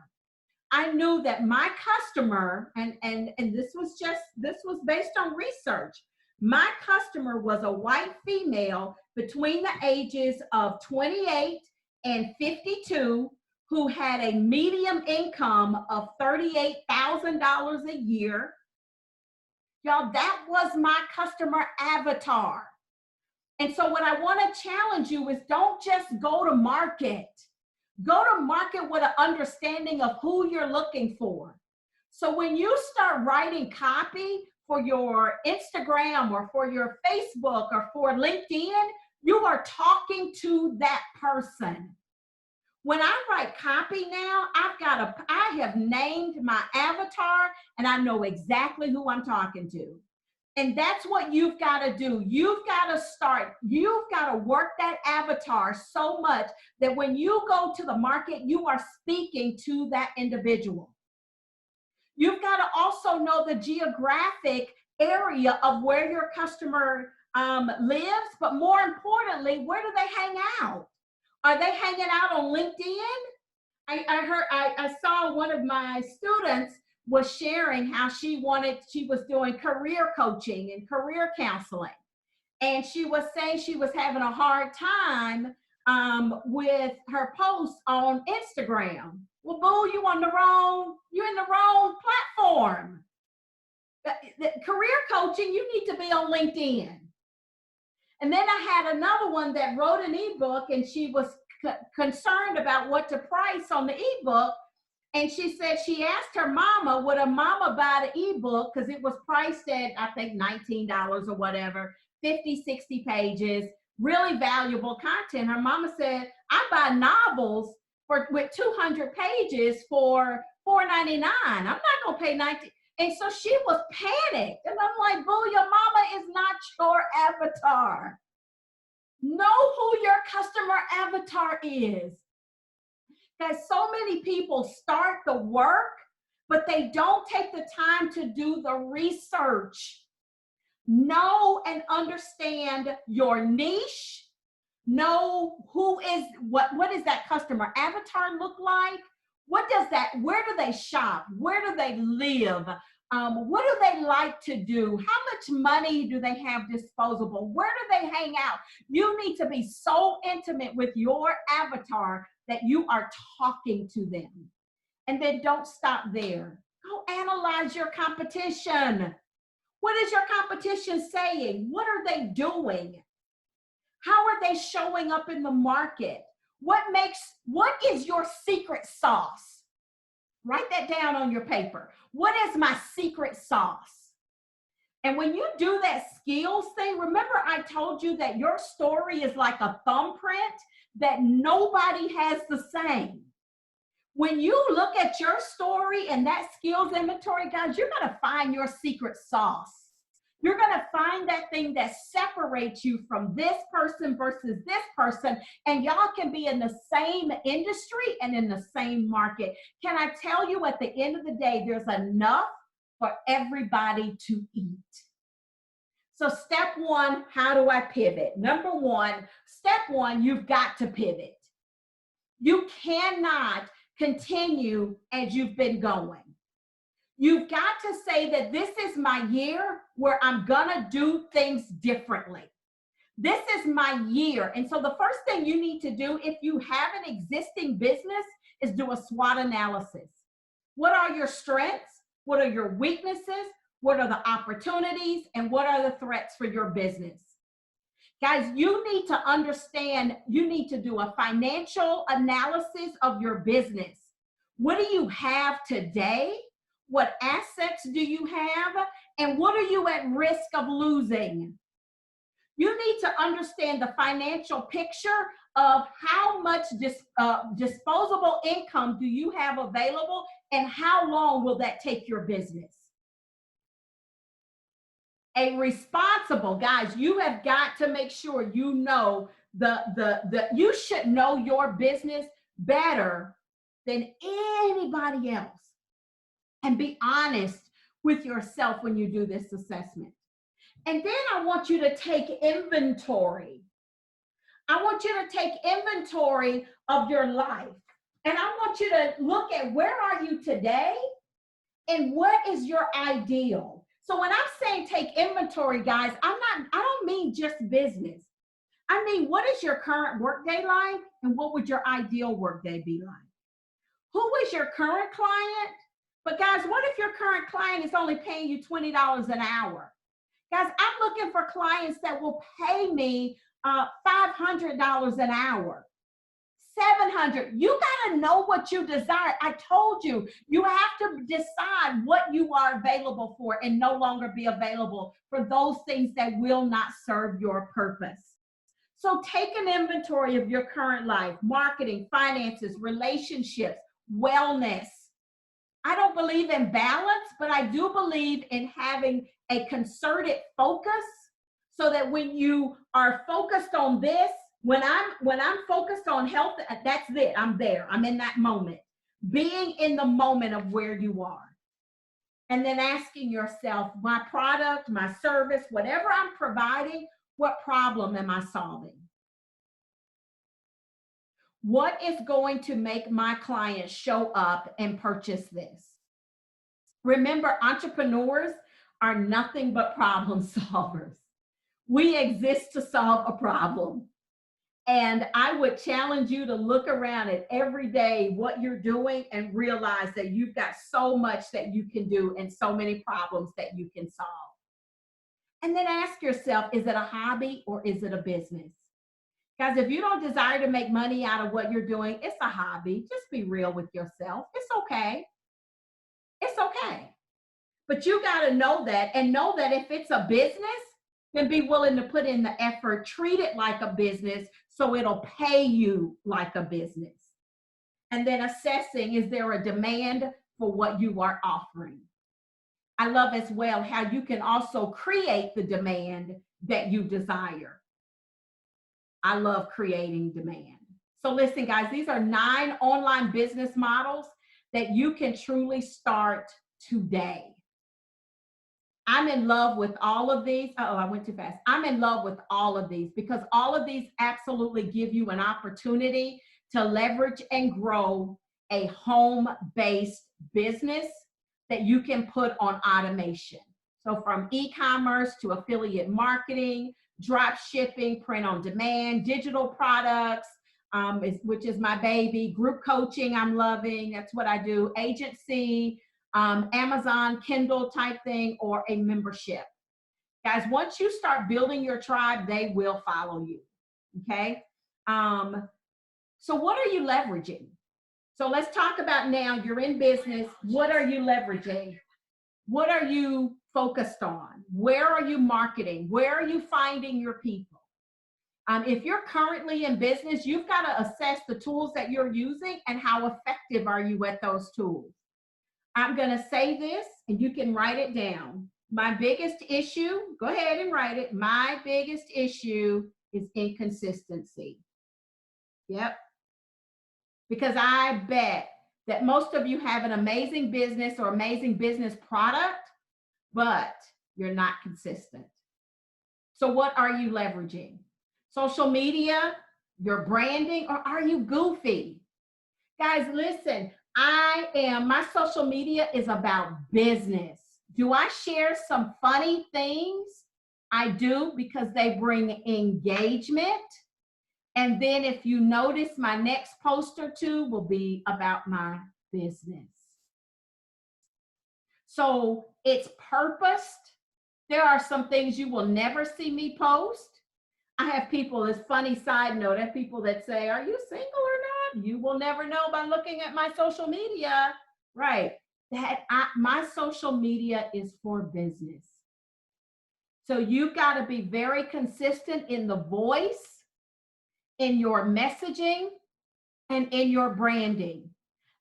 I knew that my customer, and this was based on research, my customer was a white female between the ages of 28 and 52 who had a median income of $38,000 a year. Y'all, that was my customer avatar. And so what I want to challenge you is, don't just go to market. Go to market with an understanding of who you're looking for. So when you start writing copy for your Instagram or for your Facebook or for LinkedIn, you are talking to that person. When I write copy now, I have named my avatar and I know exactly who I'm talking to. And that's what you've got to do. You've got to work that avatar so much that when you go to the market, you are speaking to that individual. You've got to also know the geographic area of where your customer lives, but more importantly, where do they hang out? Are they hanging out on LinkedIn? I saw one of my students was sharing how she was doing career coaching and career counseling. And she was saying she was having a hard time with her posts on Instagram. Well, boo, you're in the wrong platform. The career coaching, you need to be on LinkedIn. And then I had another one that wrote an ebook, and she was concerned about what to price on the ebook. And she said she asked her mama, would a mama buy the ebook? Because it was priced at, I think, $19 or whatever, 50, 60 pages, really valuable content. Her mama said, I buy novels with 200 pages for $4.99. I'm not going to pay $19. And so she was panicked. And I'm like, boo, your mama is not your avatar. Know who your customer avatar is. Guys, so many people start the work, but they don't take the time to do the research. Know and understand your niche. Know what does that customer avatar look like? Where do they shop? Where do they live? What do they like to do? How much money do they have disposable? Where do they hang out? You need to be so intimate with your avatar that you are talking to them. And then don't stop there. Go analyze your competition. What is your competition saying? What are they doing? How are they showing up in the market? What is your secret sauce? Write that down on your paper. What is my secret sauce? And when you do that skills thing, remember I told you that your story is like a thumbprint that nobody has the same. When you look at your story and that skills inventory, guys, you're going to find your secret sauce. You're going to find that thing that separates you from this person versus this person, and y'all can be in the same industry and in the same market. Can I tell you, at the end of the day, there's enough for everybody to eat. So step one, how do I pivot? Number one, step one, you've got to pivot. You cannot continue as you've been going. You've got to say that this is my year where I'm gonna do things differently. This is my year. And so the first thing you need to do, if you have an existing business, is do a SWOT analysis. What are your strengths? What are your weaknesses? What are the opportunities? And what are the threats for your business? Guys, you need to understand, you need to do a financial analysis of your business. What do you have today? What assets do you have? And what are you at risk of losing? You need to understand the financial picture of how much disposable income do you have available, and how long will that take your business? A responsible, guys, you have got to make sure you know you should know your business better than anybody else. And be honest with yourself when you do this assessment. And then I want you to take inventory. I want you to take inventory of your life. And I want you to look at, where are you today and what is your ideal? So when I'm saying take inventory, guys, I don't mean just business. I mean, what is your current workday like, and what would your ideal workday be like? Who is your current client? But guys, what if your current client is only paying you $20 an hour? Guys, I'm looking for clients that will pay me $500 an hour, $700. You got to know what you desire. I told you, you have to decide what you are available for and no longer be available for those things that will not serve your purpose. So take an inventory of your current life, marketing, finances, relationships, wellness. I don't believe in balance, but I do believe in having a concerted focus, so that when you are focused on this, when I'm focused on health, that's it. I'm there. I'm in that moment. Being in the moment of where you are. And then asking yourself, my product, my service, whatever I'm providing, what problem am I solving? What is going to make my client show up and purchase this? Remember, entrepreneurs are nothing but problem solvers. We exist to solve a problem. And I would challenge you to look around at every day what you're doing and realize that you've got so much that you can do and so many problems that you can solve. And then ask yourself, is it a hobby or is it a business? Guys, if you don't desire to make money out of what you're doing, it's a hobby. Just be real with yourself. It's okay. It's okay. But you got to know that, and know that if it's a business, then be willing to put in the effort, treat it like a business so it'll pay you like a business. And then assessing, is there a demand for what you are offering? I love as well how you can also create the demand that you desire. I love creating demand. So listen, guys, these are 9 online business models that you can truly start today. I'm in love with all of these. Oh, I went too fast. I'm in love with all of these because all of these absolutely give you an opportunity to leverage and grow a home-based business that you can put on automation. So from e-commerce to affiliate marketing, drop shipping, print on demand, digital products, which is my baby, group coaching I'm loving, that's what I do, agency, Amazon, Kindle type thing, or a membership. Guys, once you start building your tribe, they will follow you, okay? So what are you leveraging? So let's talk about now, you're in business, what are you leveraging? What are you focused on? Where are you marketing? Where are you finding your people? If you're currently in business, you've got to assess the tools that you're using and how effective are you at those tools. I'm going to say this, and you can write it down. My biggest issue, go ahead and write it. My biggest issue is inconsistency. Yep. Because I bet that most of you have an amazing business or amazing business product, but you're not consistent. So what are you leveraging? Social media, your branding, or are you goofy? Guys, listen, my social media is about business. Do I share some funny things? I do, because they bring engagement. And then if you notice, my next post or two will be about my business. So it's purposed. There are some things you will never see me post. I have people, this funny side note, I have people that say, are you single or not? You will never know by looking at my social media. Right. My social media is for business. So you've got to be very consistent in the voice, in your messaging, and in your branding.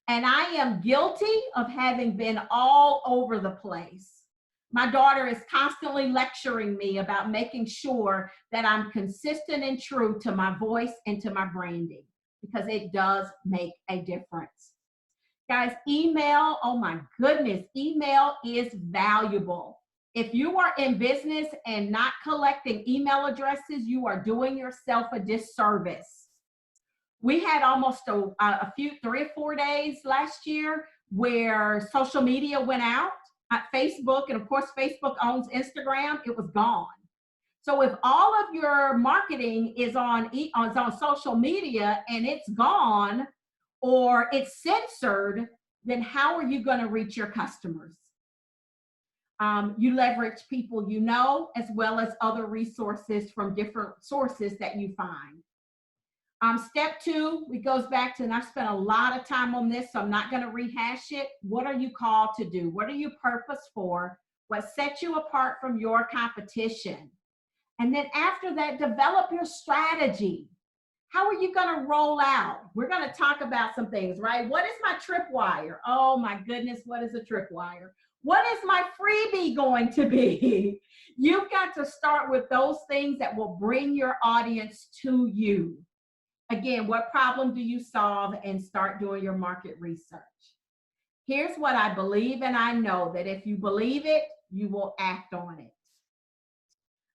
And I am guilty of having been all over the place. My daughter is constantly lecturing me about making sure that I'm consistent and true to my voice and to my branding, because it does make a difference. Guys, email, oh my goodness, email is valuable. If you are in business and not collecting email addresses, you are doing yourself a disservice. We had almost a few, 3 or 4 days last year where social media went out. Facebook, and of course Facebook owns Instagram, it was gone. So if all of your marketing is on social media and it's gone or it's censored, then how are you going to reach your customers? You leverage people you know, as well as other resources from different sources that you find. Step 2, it goes back to, and I've spent a lot of time on this, so I'm not going to rehash it. What are you called to do? What are you purposed for? What sets you apart from your competition? And then after that, develop your strategy. How are you going to roll out? We're going to talk about some things, right? What is my tripwire? Oh my goodness, what is a tripwire? What is my freebie going to be? You've got to start with those things that will bring your audience to you. Again, what problem do you solve, and start doing your market research. Here's what I believe, and I know that if you believe it, you will act on it.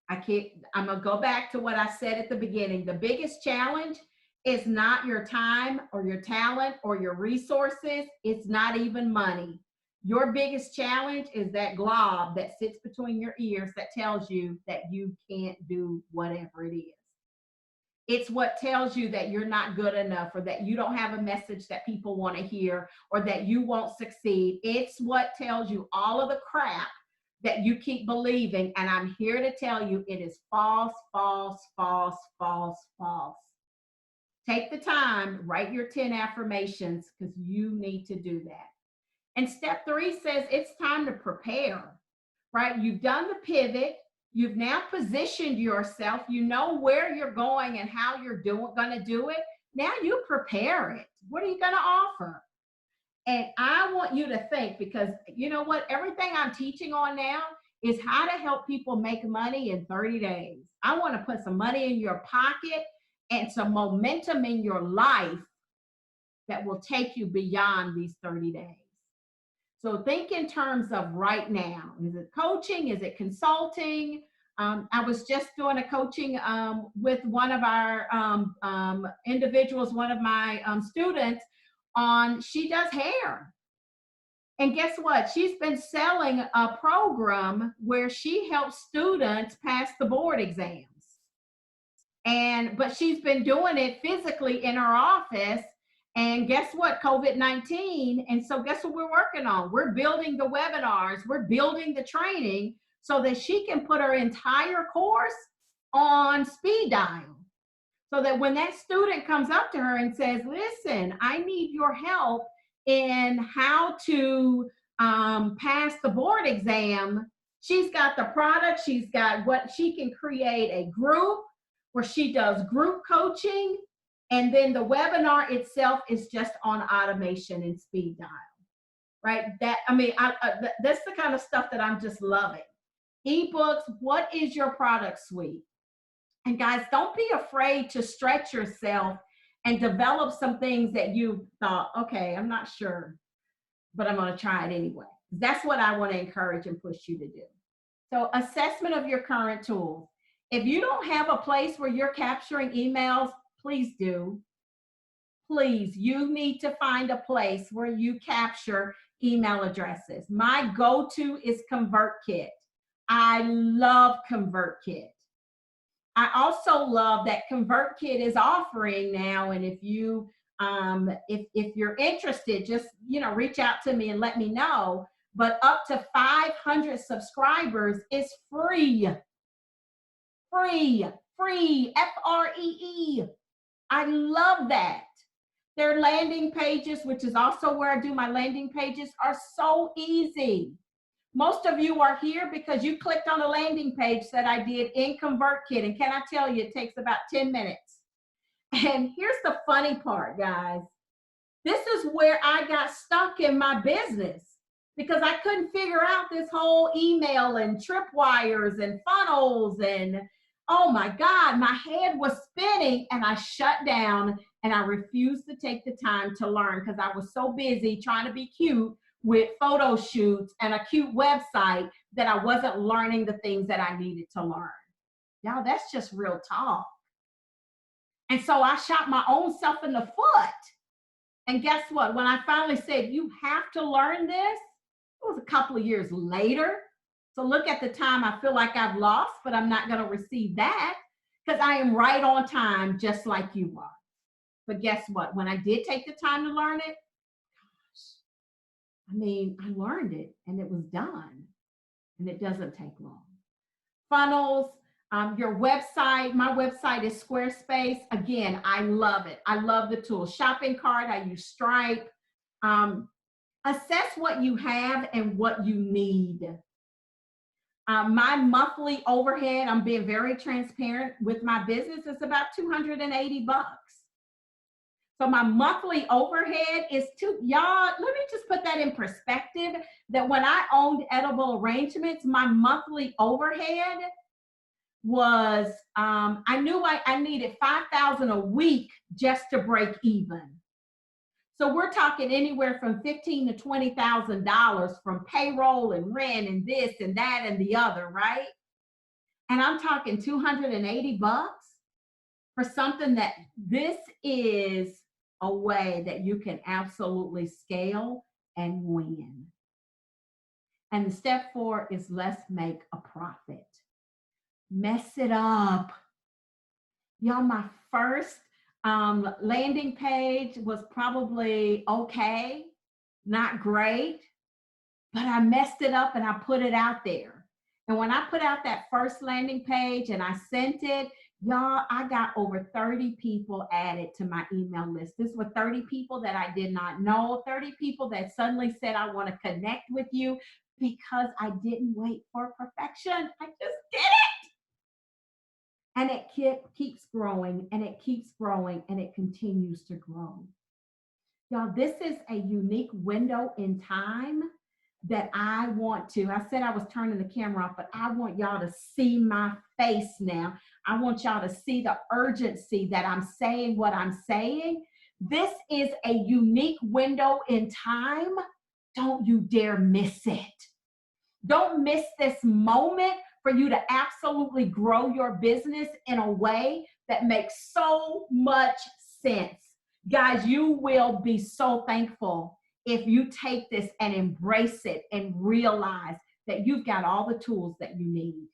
I'm going to go back to what I said at the beginning. The biggest challenge is not your time or your talent or your resources. It's not even money. Your biggest challenge is that glob that sits between your ears that tells you that you can't do whatever it is. It's what tells you that you're not good enough, or that you don't have a message that people want to hear, or that you won't succeed. It's what tells you all of the crap that you keep believing. And I'm here to tell you it is false, false, false, false, false. Take the time, write your 10 affirmations, because you need to do that. And step 3 says it's time to prepare, right? You've done the pivot. You've now positioned yourself. You know where you're going and how you're going to do it. Now you prepare it. What are you going to offer? And I want you to think, because you know what? Everything I'm teaching on now is how to help people make money in 30 days. I want to put some money in your pocket and some momentum in your life that will take you beyond these 30 days. So think in terms of right now. Is it coaching? Is it consulting? I was just doing a coaching with one of our individuals, one of my students, she does hair. And guess what? She's been selling a program where she helps students pass the board exams. But she's been doing it physically in her office. And guess what? COVID-19. And so guess what we're working on? We're building the webinars. We're building the training so that she can put her entire course on speed dial. So that when that student comes up to her and says, listen, I need your help in how to pass the board exam, she's got the product. She's got what she can create a group where she does group coaching. And then the webinar itself is just on automation and speed dial, right? That's the kind of stuff that I'm just loving. ebooks, what is your product suite? And guys, don't be afraid to stretch yourself and develop some things that you thought, okay, I'm not sure, but I'm going to try it anyway. That's what I want to encourage and push you to do. So, assessment of your current tools. If you don't have a place where you're capturing emails, please do. Please, you need to find a place where you capture email addresses. My go-to is ConvertKit. I love ConvertKit. I also love that ConvertKit is offering now, and if you if you're interested, just reach out to me and let me know. But up to 500 subscribers is free. Free, free, Free. I love that. Their landing pages, which is also where I do my landing pages, are so easy. Most of you are here because you clicked on a landing page that I did in ConvertKit. And can I tell you, it takes about 10 minutes. And here's the funny part, guys. This is where I got stuck in my business because I couldn't figure out this whole email and tripwires and funnels. And oh my God, my head was spinning and I shut down and I refused to take the time to learn because I was so busy trying to be cute with photo shoots and a cute website that I wasn't learning the things that I needed to learn. Y'all, that's just real talk. And so I shot my own self in the foot. And guess what? When I finally said, you have to learn this, it was a couple of years later. So look at the time I feel like I've lost, but I'm not going to receive that because I am right on time, just like you are. But guess what? When I did take the time to learn it, I learned it and it was done, and it doesn't take long. Funnels, your website. My website is Squarespace. Again, I love it. I love the tool. Shopping cart, I use Stripe. Assess what you have and what you need. My monthly overhead, I'm being very transparent with my business, is about $280. So my monthly overhead is y'all, let me just put that in perspective, that when I owned Edible Arrangements, my monthly overhead was, I knew I needed $5,000 a week just to break even. So we're talking anywhere from $15,000 to $20,000 from payroll and rent and this and that and the other, right? And I'm talking $280 for something that this is a way that you can absolutely scale and win. And step 4 is let's make a profit. Mess it up. Y'all, my first landing page was probably okay, not great, but I messed it up and I put it out there. And when I put out that first landing page and I sent it, y'all, I got over 30 people added to my email list. This were 30 people that I did not know, 30 people that suddenly said, I want to connect with you because I didn't wait for perfection. I just did it. And it keeps growing and it keeps growing and it continues to grow. Y'all, this is a unique window in time that I said I was turning the camera off, but I want y'all to see my face now. I want y'all to see the urgency that I'm saying what I'm saying. This is a unique window in time. Don't you dare miss it. Don't miss this moment for you to absolutely grow your business in a way that makes so much sense. Guys, you will be so thankful if you take this and embrace it and realize that you've got all the tools that you need.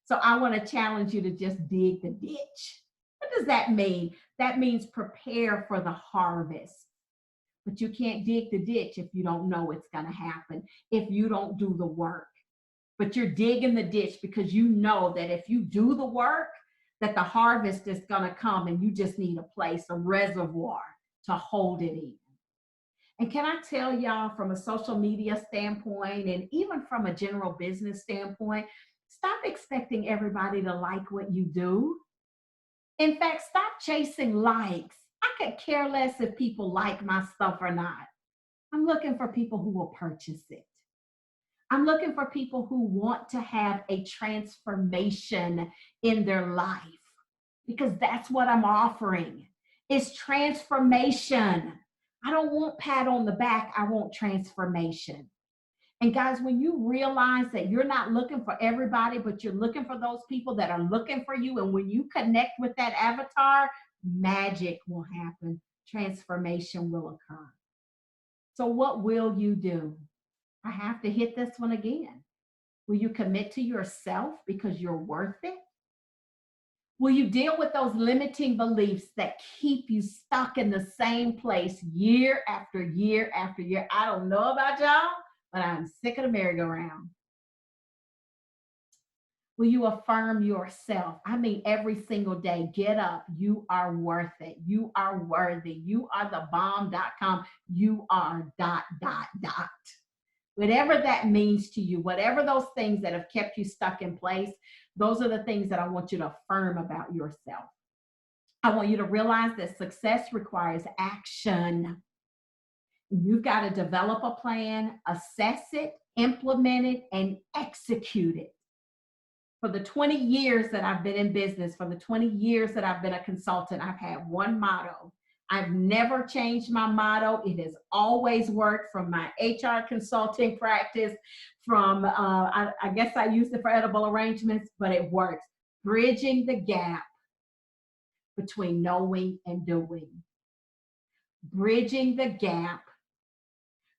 So I want to challenge you to just dig the ditch. What does that mean? That means prepare for the harvest. But you can't dig the ditch if you don't know it's going to happen, if you don't do the work. But you're digging the ditch because you know that if you do the work, that the harvest is going to come and you just need a place, a reservoir to hold it in. And can I tell y'all, from a social media standpoint and even from a general business standpoint, stop expecting everybody to like what you do. In fact, stop chasing likes. I could care less if people like my stuff or not. I'm looking for people who will purchase it. I'm looking for people who want to have a transformation in their life, because that's what I'm offering. It's transformation. I don't want pat on the back. I want transformation. And guys, when you realize that you're not looking for everybody, but you're looking for those people that are looking for you, and when you connect with that avatar, magic will happen. Transformation will occur. So what will you do? I have to hit this one again. Will you commit to yourself because you're worth it? Will you deal with those limiting beliefs that keep you stuck in the same place year after year after year? I don't know about y'all, but I'm sick of the merry-go-round. Will you affirm yourself? I mean, every single day, get up. You are worth it. You are worthy. You are the bomb.com. You are ... Whatever that means to you, whatever those things that have kept you stuck in place, those are the things that I want you to affirm about yourself. I want you to realize that success requires action. You've got to develop a plan, assess it, implement it, and execute it. For the 20 years that I've been in business, for the 20 years that I've been a consultant, I've had one motto. I've never changed my motto. It has always worked, from my HR consulting practice, from, I guess I used it for edible arrangements, but it works. Bridging the gap between knowing and doing. Bridging the gap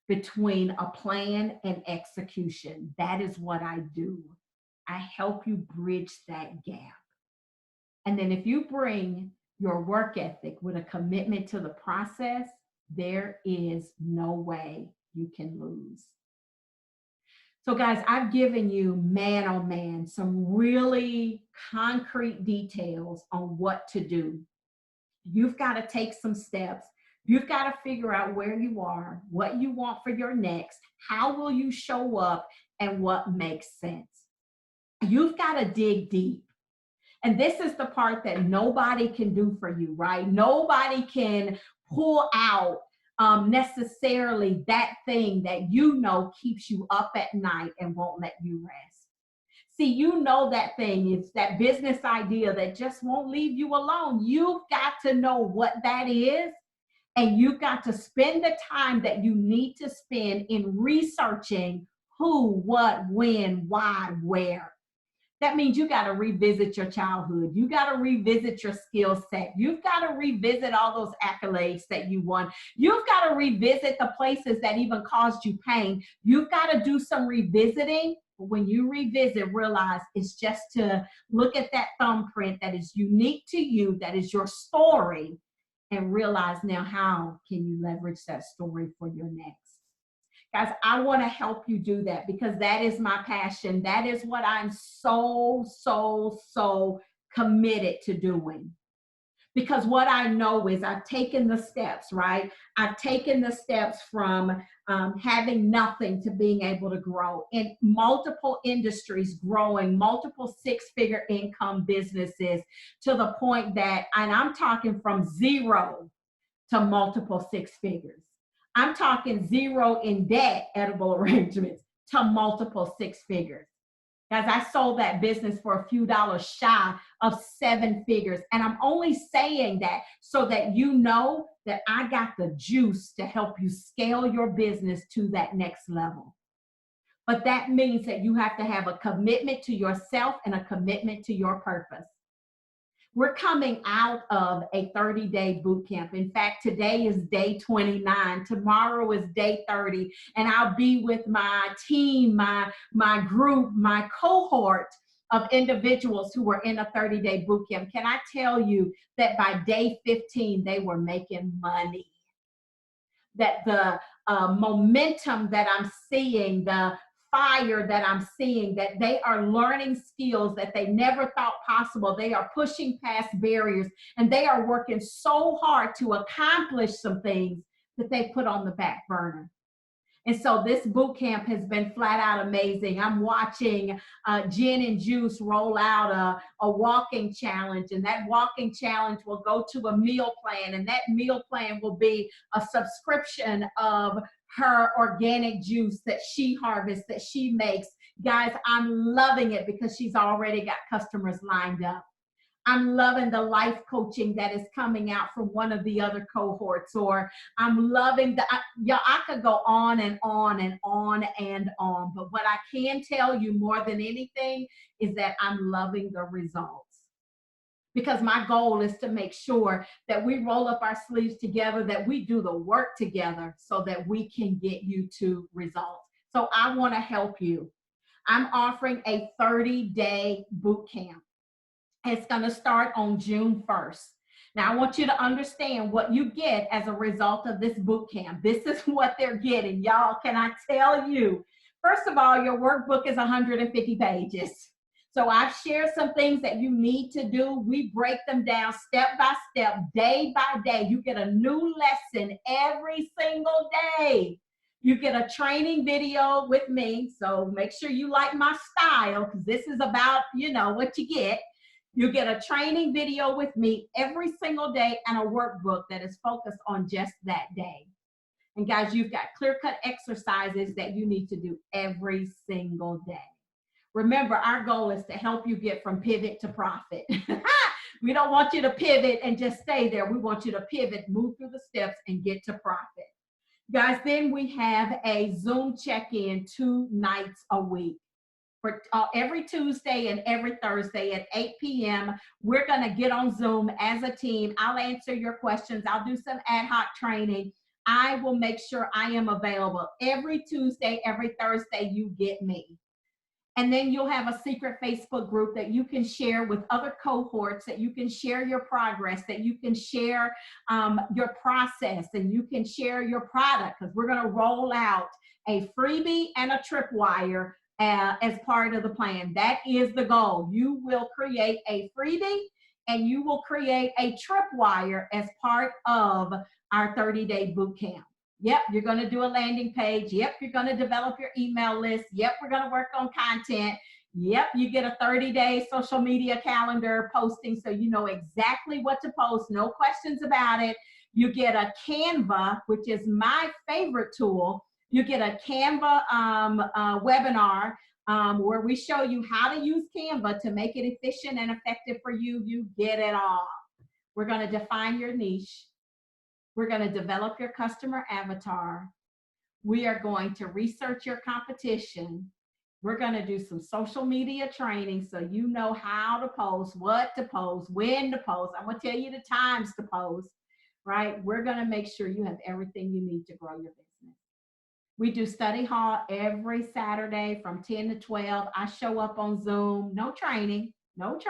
between a plan and execution. That is what I do. I help you bridge that gap. And then if you bring your work ethic with a commitment to the process, there is no way you can lose. So guys, I've given you, man oh man, some really concrete details on what to do. You've got to take some steps. You've got to figure out where you are, what you want for your next, how will you show up, and what makes sense. You've got to dig deep. And this is the part that nobody can do for you, right? Nobody can pull out necessarily that thing that you know keeps you up at night and won't let you rest. See, you know that thing. It's that business idea that just won't leave you alone. You've got to know what that is, and you've got to spend the time that you need to spend in researching who, what, when, why, where. That means you got to revisit your childhood. You got to revisit your skill set. You've got to revisit all those accolades that you won. You've got to revisit the places that even caused you pain. You've got to do some revisiting. When you revisit, realize it's just to look at that thumbprint that is unique to you, that is your story, and realize now how can you leverage that story for your next. Guys, I want to help you do that, because that is my passion. That is what I'm so committed to doing. Because what I know is I've taken the steps, right? I've taken the steps from having nothing to being able to grow in multiple industries, growing multiple six-figure income businesses, to the point that, and I'm talking from zero to multiple six figures. I'm talking zero in debt, edible arrangements, to multiple six figures. Guys, I sold that business for a few dollars shy of seven figures. And I'm only saying that so that you know that I got the juice to help you scale your business to that next level. But that means that you have to have a commitment to yourself and a commitment to your purpose. We're coming out of a 30-day boot camp. In fact, today is day 29. Tomorrow is day 30. And I'll be with my team, my group, my cohort of individuals who were in a 30-day boot camp. Can I tell you that by day 15, they were making money? That the momentum that I'm seeing, the fire that I'm seeing, that they are learning skills that they never thought possible. They are pushing past barriers, and they are working so hard to accomplish some things that they put on the back burner. And so this boot camp has been flat out amazing. I'm watching Jen and Juice roll out a walking challenge, and that walking challenge will go to a meal plan, and that meal plan will be a subscription of her organic juice that she harvests, that she makes. Guys, I'm loving it because she's already got customers lined up. I'm loving the life coaching that is coming out from one of the other cohorts, or I'm loving I could go on and on and on and on. But what I can tell you more than anything is that I'm loving the results. Because my goal is to make sure that we roll up our sleeves together, that we do the work together so that we can get you to results. So I want to help you. I'm offering a 30-day boot camp. It's going to start on June 1st. Now, I want you to understand what you get as a result of this boot camp. This is what they're getting. Y'all, can I tell you? First of all, your workbook is 150 pages. So I've shared some things that you need to do. We break them down step by step, day by day. You get a new lesson every single day. You get a training video with me. So make sure you like my style, because this is about, what you get. You get a training video with me every single day and a workbook that is focused on just that day. And guys, you've got clear-cut exercises that you need to do every single day. Remember, our goal is to help you get from pivot to profit. We don't want you to pivot and just stay there. We want you to pivot, move through the steps, and get to profit. Guys, then we have a Zoom check-in 2 nights a week. For every Tuesday and every Thursday at 8 p.m., we're going to get on Zoom as a team. I'll answer your questions. I'll do some ad hoc training. I will make sure I am available. Every Tuesday, every Thursday, you get me. And then you'll have a secret Facebook group that you can share with other cohorts, that you can share your progress, that you can share your process, and you can share your product, because we're going to roll out a freebie and a tripwire as part of the plan. That is the goal. You will create a freebie and you will create a tripwire as part of our 30-day boot camp. Yep, you're going to do a landing page. Yep, you're going to develop your email list. Yep, we're going to work on content. Yep, you get a 30-day social media calendar posting so you know exactly what to post, no questions about it. You get a Canva, which is my favorite tool. You get a Canva webinar where we show you how to use Canva to make it efficient and effective for you. You get it all. We're going to define your niche. We're going to develop your customer avatar. We are going to research your competition. We're going to do some social media training so you know how to post, what to post, when to post. I'm going to tell you the times to post, right? We're going to make sure you have everything you need to grow your business. We do study hall every Saturday from 10 to 12. I show up on Zoom. No training, none.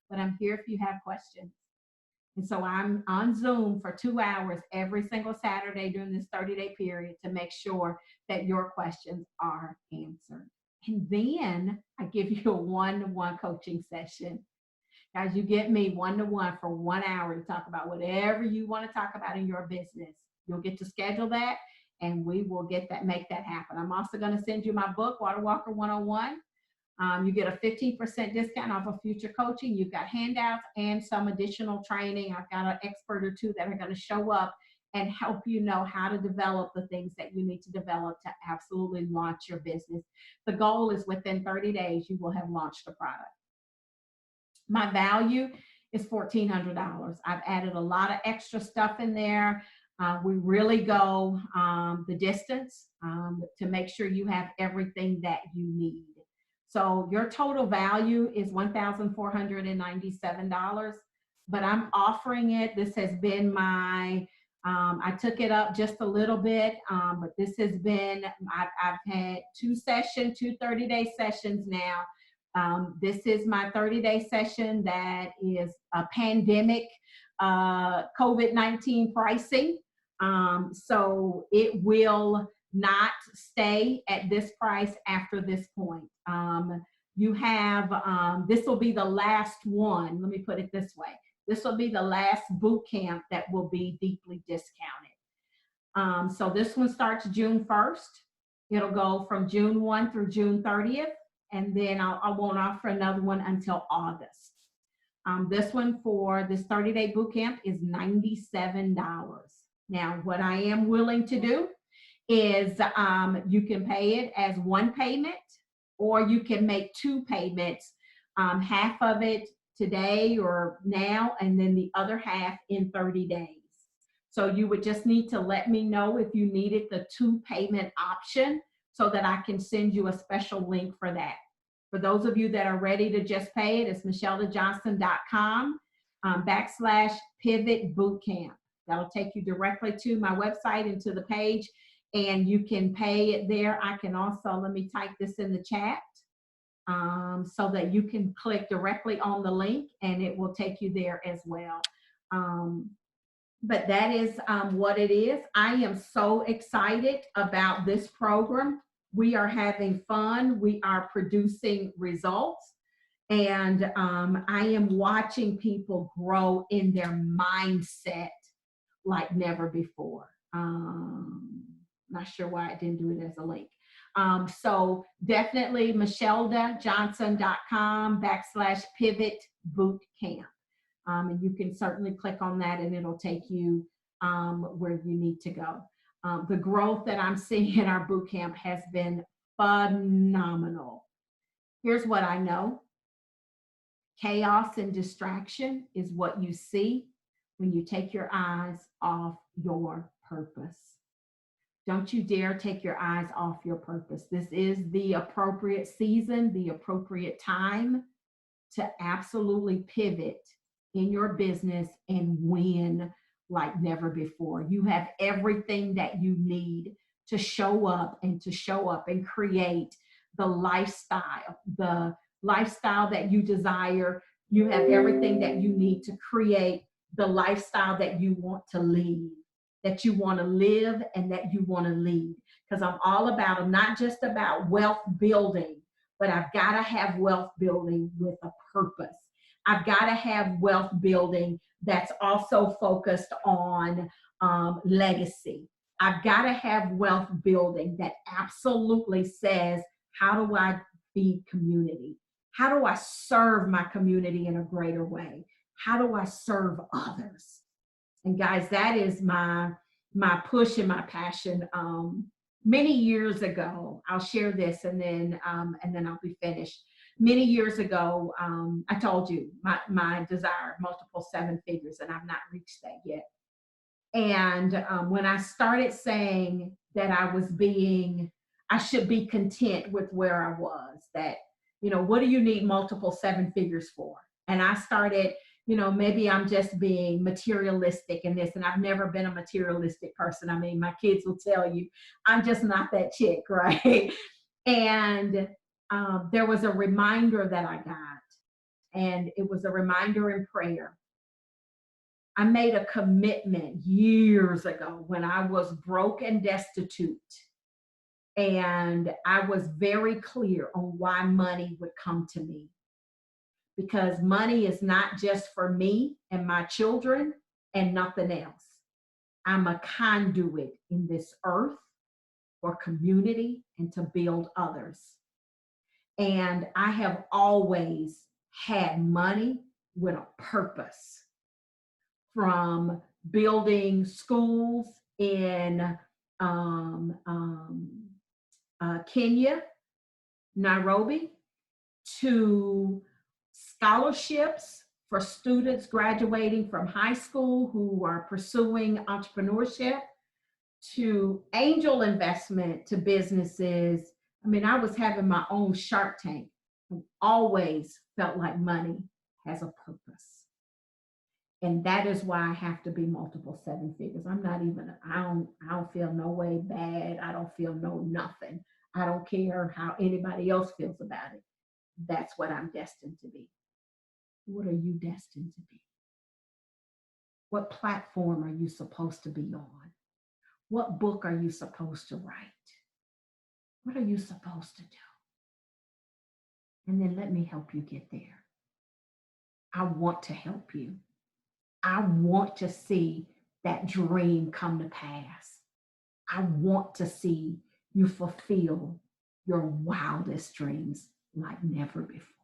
But I'm here if you have questions. And so I'm on Zoom for 2 hours every single Saturday during this 30-day period to make sure that your questions are answered. And then I give you a one-to-one coaching session. Guys, you get me one-to-one for 1 hour to talk about whatever you want to talk about in your business. You'll get to schedule that, and we will make that happen. I'm also going to send you my book, Water Walker 101. You get a 15% discount off of future coaching. You've got handouts and some additional training. I've got an expert or two that are going to show up and help you know how to develop the things that you need to develop to absolutely launch your business. The goal is within 30 days, you will have launched a product. My value is $1,400. I've added a lot of extra stuff in there. We really go the distance to make sure you have everything that you need. So your total value is $1,497, but I'm offering it. This has been my, I took it up just a little bit, but this has been, I've had 2 30-day sessions now. This is my 30-day session that is a pandemic COVID-19 pricing. So it will not stay at this price after this point. You have, this will be the last one. Let me put it this way. This will be the last boot camp that will be deeply discounted. So this one starts June 1st. It'll go from June 1 through June 30th. And then I won't offer another one until August. This one for this 30-day boot camp is $97. Now, what I am willing to do is you can pay it as one payment, or you can make two payments, half of it today or now, and then the other half in 30 days. So you would just need to let me know if you needed the two payment option so that I can send you a special link for that. For those of you that are ready to just pay it, it's michellejohnson.com /pivot bootcamp. That'll take you directly to my website and to the page, and you can pay it there. I can also, let me type this in the chat so that you can click directly on the link and it will take you there as well. But that is what it is. I am so excited about this program. We are having fun. We are producing results. And I am watching people grow in their mindset like never before. Not sure why I didn't do it as a link. So definitely michellejohnson.com /pivot bootcamp. And you can certainly click on that and it'll take you where you need to go. The growth that I'm seeing in our boot camp has been phenomenal. Here's what I know. Chaos and distraction is what you see when you take your eyes off your purpose. Don't you dare take your eyes off your purpose. This is the appropriate season, the appropriate time to absolutely pivot in your business and win like never before. You have everything that you need to show up and create the lifestyle that you desire. You have everything that you need to create the lifestyle that you want to lead, that you want to live, and that you want to lead. Because I'm all about, I'm not just about wealth building, but I've got to have wealth building with a purpose. I've got to have wealth building that's also focused on legacy. I've got to have wealth building that absolutely says, how do I feed community? How do I serve my community in a greater way? How do I serve others? And guys, that is my push and my passion. Many years ago, I'll share this and then I'll be finished. Many years ago, I told you my desire, multiple seven figures, and I've not reached that yet. And when I started saying that I should be content with where I was, that, what do you need multiple seven figures for? And I started, maybe I'm just being materialistic in this, and I've never been a materialistic person. I mean, my kids will tell you, I'm just not that chick, right? And there was a reminder that I got, and it was a reminder in prayer. I made a commitment years ago when I was broke and destitute, and I was very clear on why money would come to me. Because money is not just for me and my children and nothing else. I'm a conduit in this earth for community and to build others. And I have always had money with a purpose. From building schools in Kenya, Nairobi, to scholarships for students graduating from high school who are pursuing entrepreneurship, to angel investment to businesses. I mean, I was having my own Shark Tank. I've always felt like money has a purpose. And that is why I have to be multiple seven figures. I don't feel no way bad. I don't feel no nothing. I don't care how anybody else feels about it. That's what I'm destined to be. What are you destined to be? What platform are you supposed to be on? What book are you supposed to write? What are you supposed to do? And then let me help you get there. I want to help you. I want to see that dream come to pass. I want to see you fulfill your wildest dreams like never before.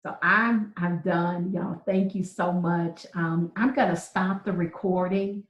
So I'm done, y'all. Thank you so much. I'm gonna stop the recording.